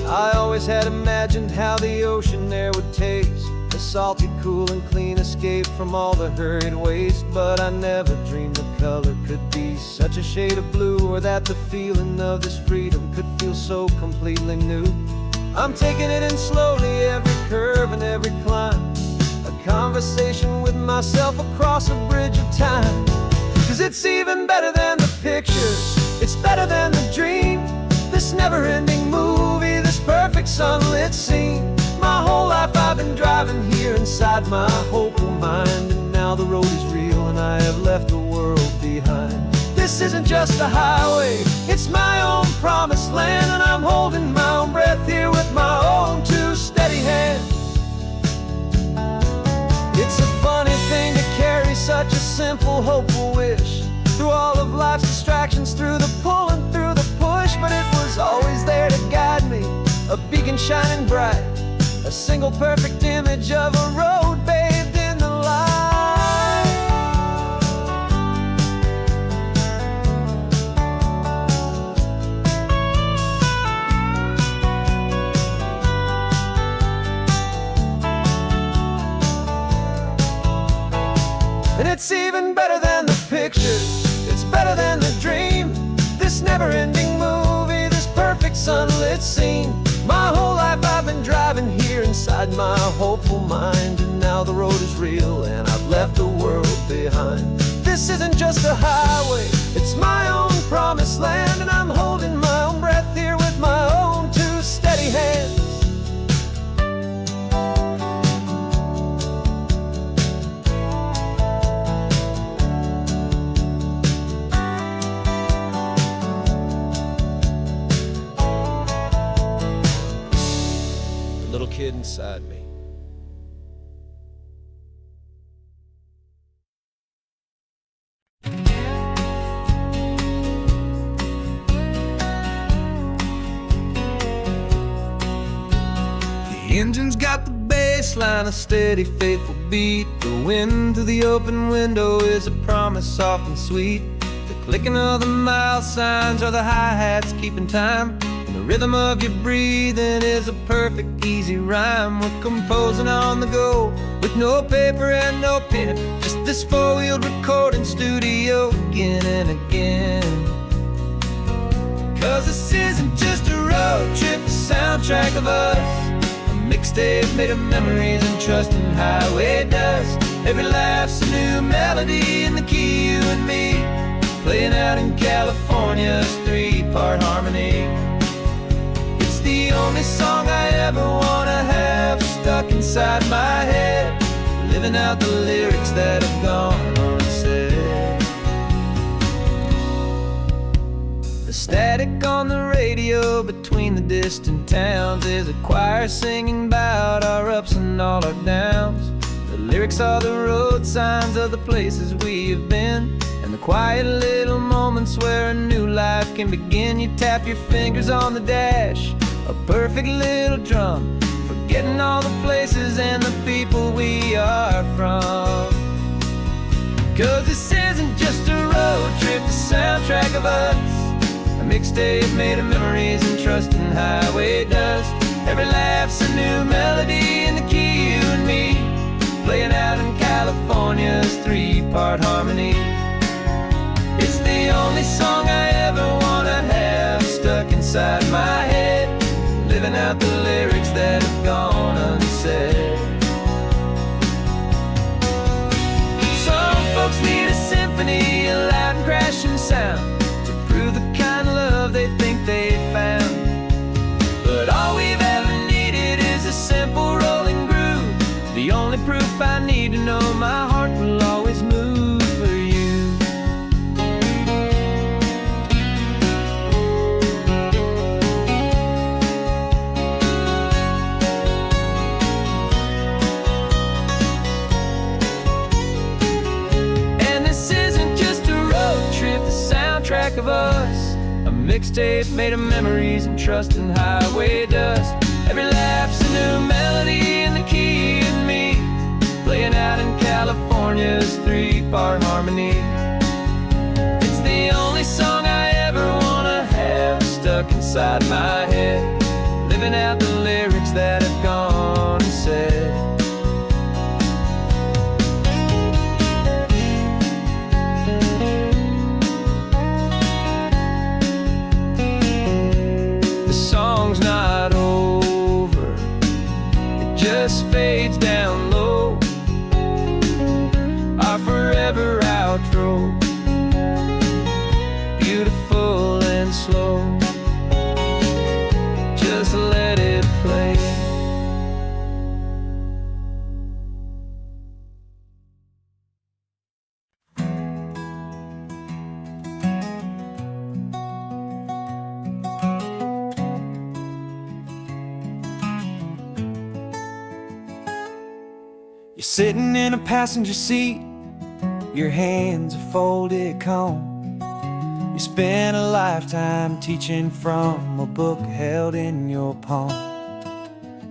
I always had imagined how the ocean air would taste, salty, cool and clean, escape from all the hurried waste. But I never dreamed the color could be such a shade of blue, or that the feeling of this freedom could feel so completely new. I'm taking it in slowly, every curve and every climb, a conversation with myself across a bridge of time. 'Cause it's even better than the pictures, it's better than the dream. This never-ending movie, this perfect sunlit scene. My whole life I've been driving here inside my hopeful mind, and now the road is real and I have left the world behind. This isn't just a highway, it's my own promised land, and I'm holding my own breath here with my own 2 steady hands. It's a funny thing to carry such a simple, hopeful wish through all of life's distractions, through the pull and through the push. But it was always there to guide me, a beacon shining bright, a single perfect image of a road bathed in the light. And it's even better than the pictures, it's better than the dream. This never-ending movie, this perfect sunlit scene. My whole life I've been driving here inside my hopeful mind, and now the road is real and I've left the world behind. This isn't just a highway, it's my own promised land, and I'm holding my own breath here with my own 2 steady hands. Little kid inside me. The engine's got the bass line, a steady, faithful beat. The wind through the open window is a promise soft and sweet. The clicking of the mile signs are the hi-hats keeping time. The rhythm of your breathing is a perfect, easy rhyme. We're composing on the go with no paper and no pen, just this 4-wheeled recording studio again and again. 'Cause this isn't just a road trip, the soundtrack of us, a mixtape made of memories and trust in highway dust. Every laugh's a new melody in the key, you and me, playing out in California's 3-part harmony. The only song I ever wanna have stuck inside my head, living out the lyrics that have gone unsaid. The static on the radio between the distant towns. There's a choir singing about our ups and all our downs. The lyrics are the road signs of the places we have been, and the quiet little moments where a new life can begin. You tap your fingers on the dash, a perfect little drum, forgetting all the places and the people we are from. 'Cause this isn't just a road trip, the soundtrack of us, a mixtape made of memories and trust in highway dust. Every laugh's a new melody in the key, you and me, playing out in California's three-part harmony. It's the only song I ever wanna have stuck inside my head, living out the lyrics that have gone unsaid. Some folks need a symphony, a loud and crashing sound, to prove the kind of love they think they found. But all we've ever needed is a simple rolling groove, the only proof I need to know my heart will always move for you. And this isn't just a road trip, the soundtrack of us, a mixtape made of memories and trust in highway dust. Every laugh's a new melody in the key and me, playing out in California's three-part harmony. It's the only song I ever wanna have stuck inside my head, living out the lyrics that have gone unsaid. The song's not over, it just fades down low, our forever outro, beautiful and slow. Just let it play. You're sitting in a passenger seat, your hands are folded calm. You spent a lifetime teaching from a book held in your palm.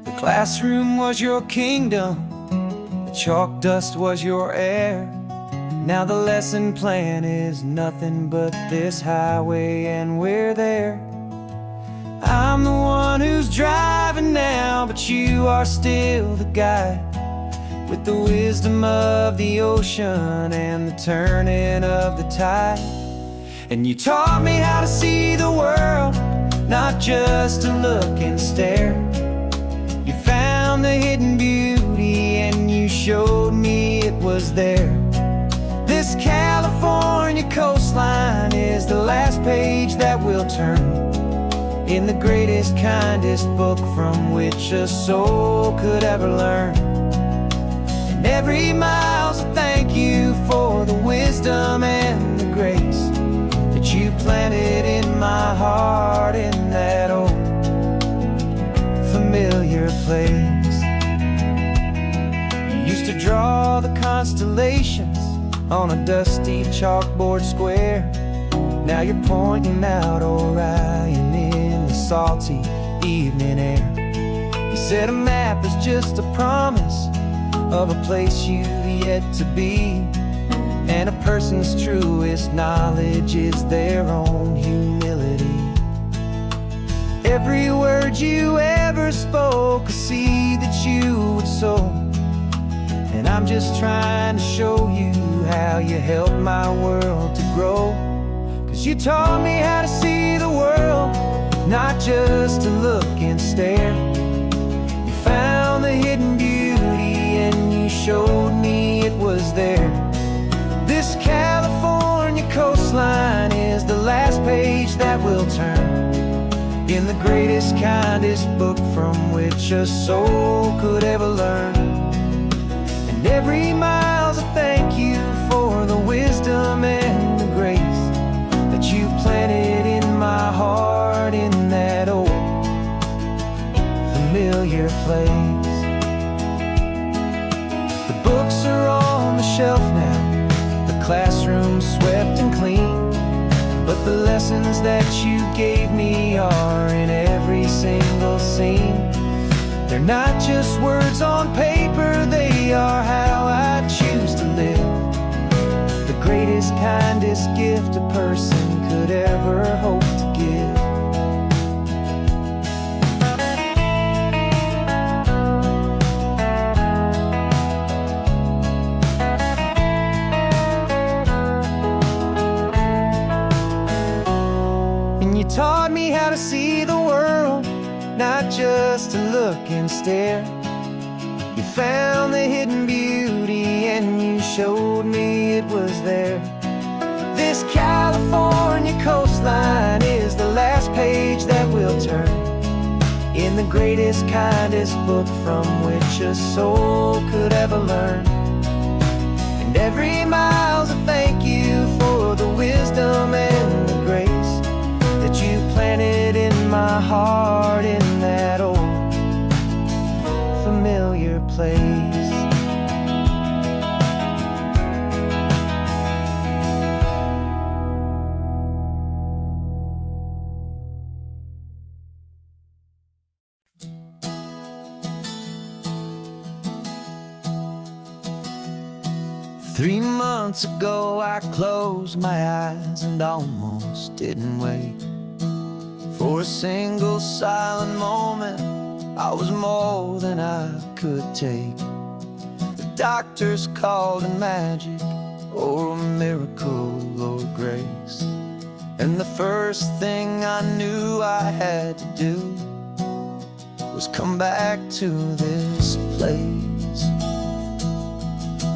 The classroom was your kingdom, the chalk dust was your air. Now the lesson plan is nothing but this highway and we're there. I'm the one who's driving now, but you are still the guide, with the wisdom of the ocean and the turning of the tide. And you taught me how to see the world, not just to look and stare. You found the hidden beauty and you showed me it was there. This California coastline is the last page that we'll turn in the greatest, kindest book from which a soul could ever learn. And every mile's a thank you for the wisdom and the grace that you planted in my heart in that old familiar place. You used to draw the constellations on a dusty chalkboard square. Now you're pointing out Orion in the salty evening air. You said a map is just a promise of a place you've yet to be, and a person's truest knowledge is their own humility. Every word you ever spoke, a seed that you would sow, and I'm just trying to show you how you helped my world to grow. 'Cause you taught me how to see the world, not just to look and stare. You found the hidden beauty and you showed me it was there. This California coastline is the last page that we'll turn in the greatest, kindest book from which a soul could ever learn. And every mile's a thank you for the wisdom and the grace that you planted in my familiar place. The books are on the shelf now, the classroom swept and clean, but the lessons that you gave me are in every single scene. They're not just words on paper, they are how I choose to live. The greatest, kindest gift a person could ever hope to give. And you taught me how to see the world, not just to look and stare. You found the hidden beauty and you showed me it was there. This California coastline is the last page that we'll turn in the greatest, kindest book from which a soul could ever learn. And every mile's a thank you for the wisdom and the grace that you planted in my heart in that old familiar place. 3 months ago I closed my eyes and almost didn't wait for a single silent moment. I was more than I could take. The doctors called it magic, or a miracle, or grace. And the first thing I knew I had to do was come back to this place,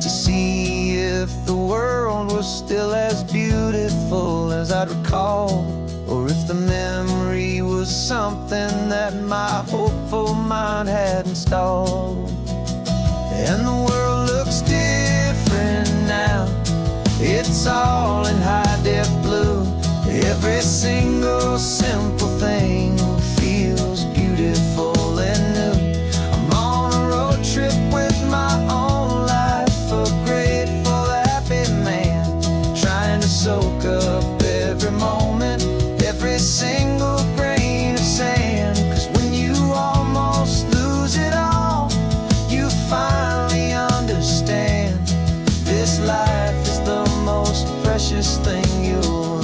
to see if the world was still as beautiful as I'd recall, or if the memory was something that my hopeful mind had installed. And the world looks different now, it's all in high-def blue. Every single simple thing feels beautiful and new. I'm on a road trip with my own life, a grateful, happy man, trying to soak up every moment, every single grain of sand. 'Cause when you almost lose it all, you finally understand this life is the most precious thing you'll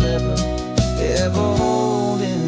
ever hold in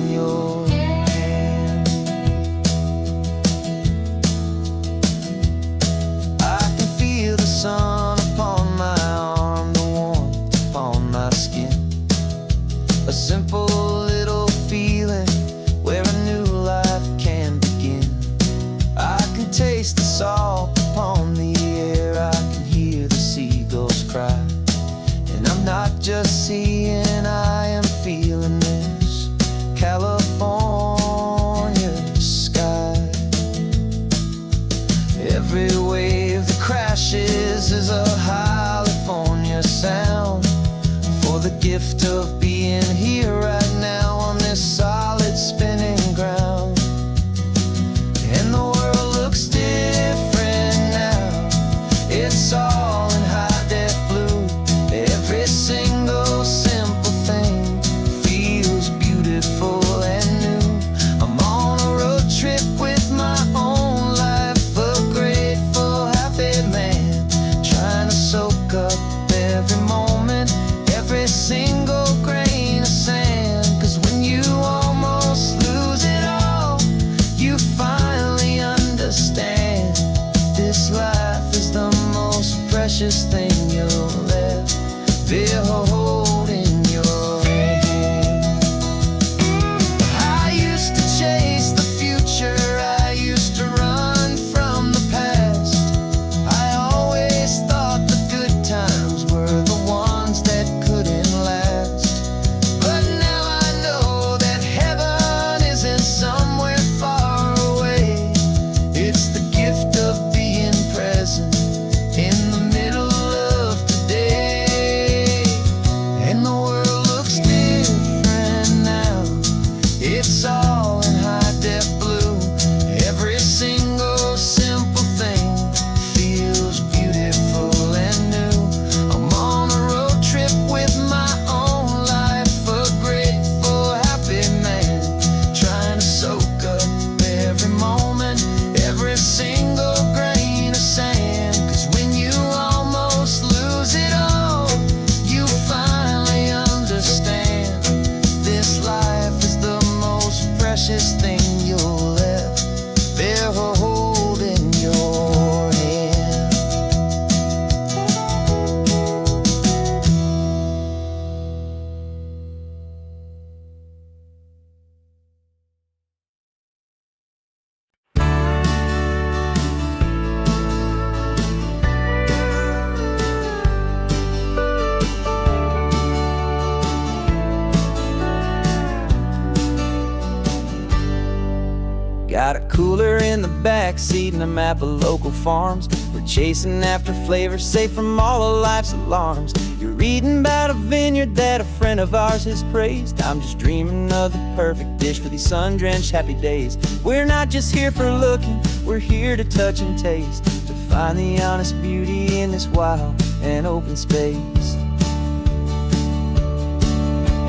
Got a cooler in the back seat and a map of local farms. We're chasing after flavors safe from all of life's alarms. You're reading about a vineyard that a friend of ours has praised. I'm just dreaming of the perfect dish for these sun-drenched happy days. We're not just here for looking, we're here to touch and taste, to find the honest beauty in this wild and open space.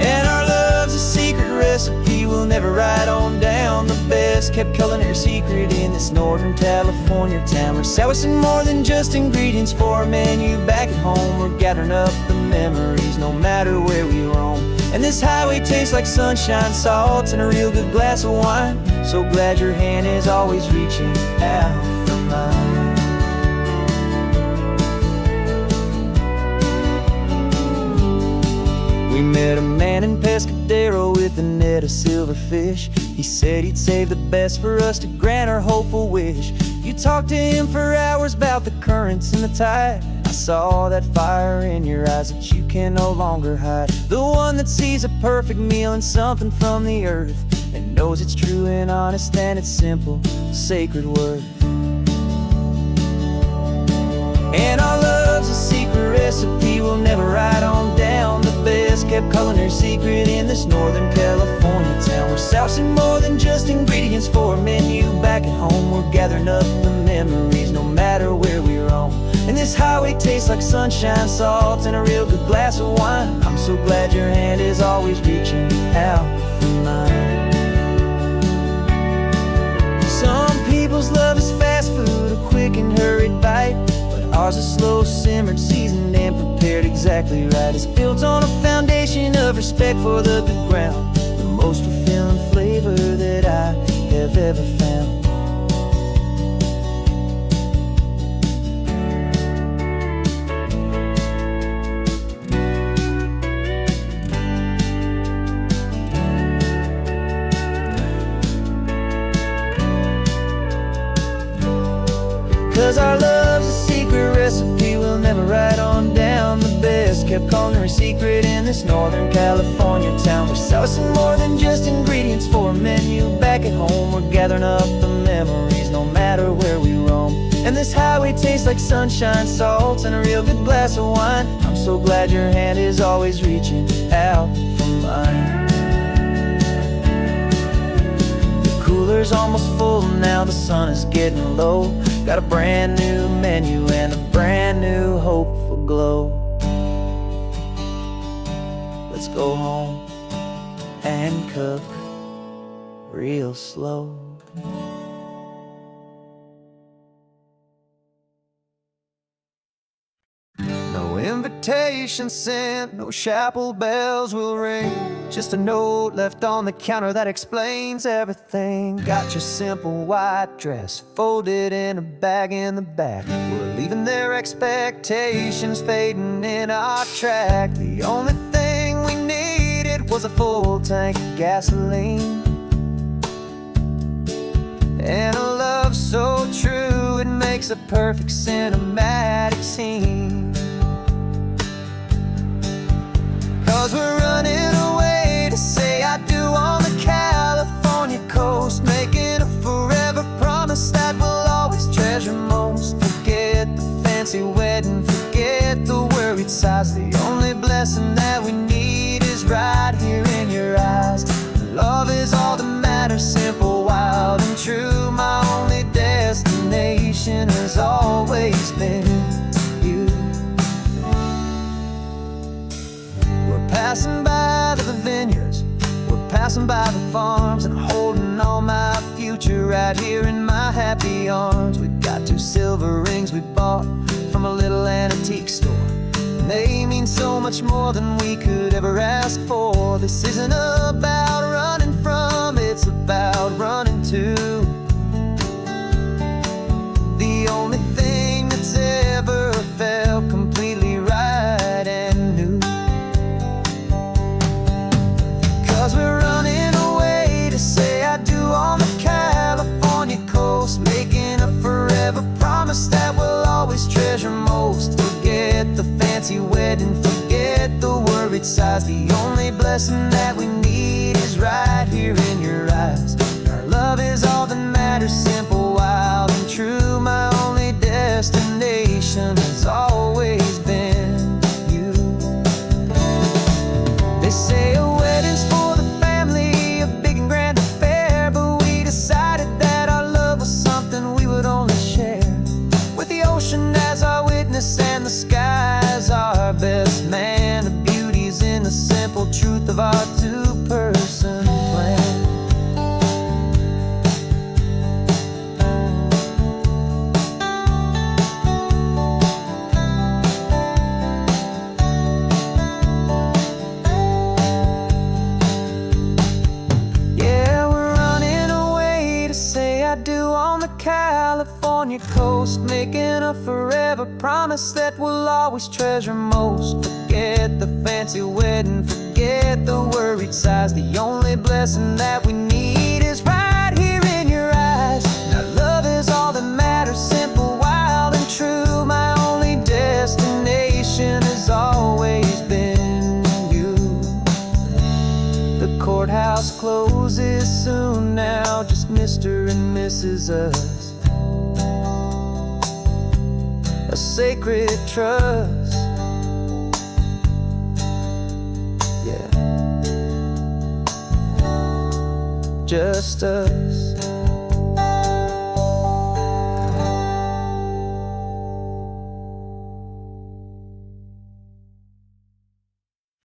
And our love's a secret recipe we'll never write on down. The best kept culinary secret in this Northern California town. We're sourcing more than just ingredients for a menu back at home. We're gathering up the memories no matter where we roam. And this highway tastes like sunshine, salt, and a real good glass of wine. So glad your hand is always reaching out for mine. We met a man in Pescadero with a net of silverfish. He said he'd save the best for us to grant our hopeful wish. You talked to him for hours about the currents and the tide. I saw that fire in your eyes that you can no longer hide. The one that sees a perfect meal in something from the earth, and knows it's true and honest and it's simple, sacred worth. And our love's a secret recipe we'll never write on down. The best kept culinary secret in this Northern California town. We're sourcing more than just ingredients for a menu back at home. We're gathering up the memories no matter where we roam. And this highway tastes like sunshine, salt, and a real good glass of wine. I'm so glad your hand is always reaching out for mine. Some people's love is fast food, a quick and hurried bite. Ours is slow simmered, seasoned, and prepared exactly right. It's built on a foundation of respect for the good ground, the most fulfilling flavor that I have ever found. 'Cause our love's a secret recipe we'll never write on down. The best kept culinary secret in this Northern California town. We're sourcing more than just ingredients for a menu back at home. We're gathering up the memories no matter where we roam. And this highway tastes like sunshine, salt, and a real good glass of wine. I'm so glad your hand is always reaching out for mine. Cooler's almost full now, the sun is getting low. Got a brand new menu and a brand new hopeful glow. Let's go home and cook real slow. No invitation sent, no chapel bells will ring. Just a note left on the counter that explains everything. Got your simple white dress folded in a bag in the back. We're leaving their expectations fading in our track. The only thing we needed was a full tank of gasoline, and a love so true it makes a perfect cinematic scene. 'Cause we're running away to say I do on the California coast, making a forever promise that we'll always treasure most. Forget the fancy wedding, forget the worried sighs. The only blessing that we need is right here in your eyes. Love is all that matters, simple, wild, and true. My only destination has always been you. We're passing by the vineyards, we're passing by the farms, and holding on my future right here in my happy arms. We've got 2 silver rings we bought from a little antique store, and they mean so much more than we could ever ask for. This isn't about running from, it's about running to the only thing that's ever felt completely right and new. 'Cause we're running away to say I do on the California coast, making a forever promise that we'll always treasure most. Forget the fancy wedding, forget the worried sighs. The only blessing that we need is right here in your eyes. Our love is all that matters. I do on the California coast, making a forever promise that we'll always treasure most. Forget the fancy wedding, forget the worried sighs. The only blessing that we need is right here in your eyes. Now love is all that matters, simple, wild, and true. My only destination has always been you. The courthouse closes soon now, just Mr. and Mrs. Us. A sacred trust. Yeah. Just us.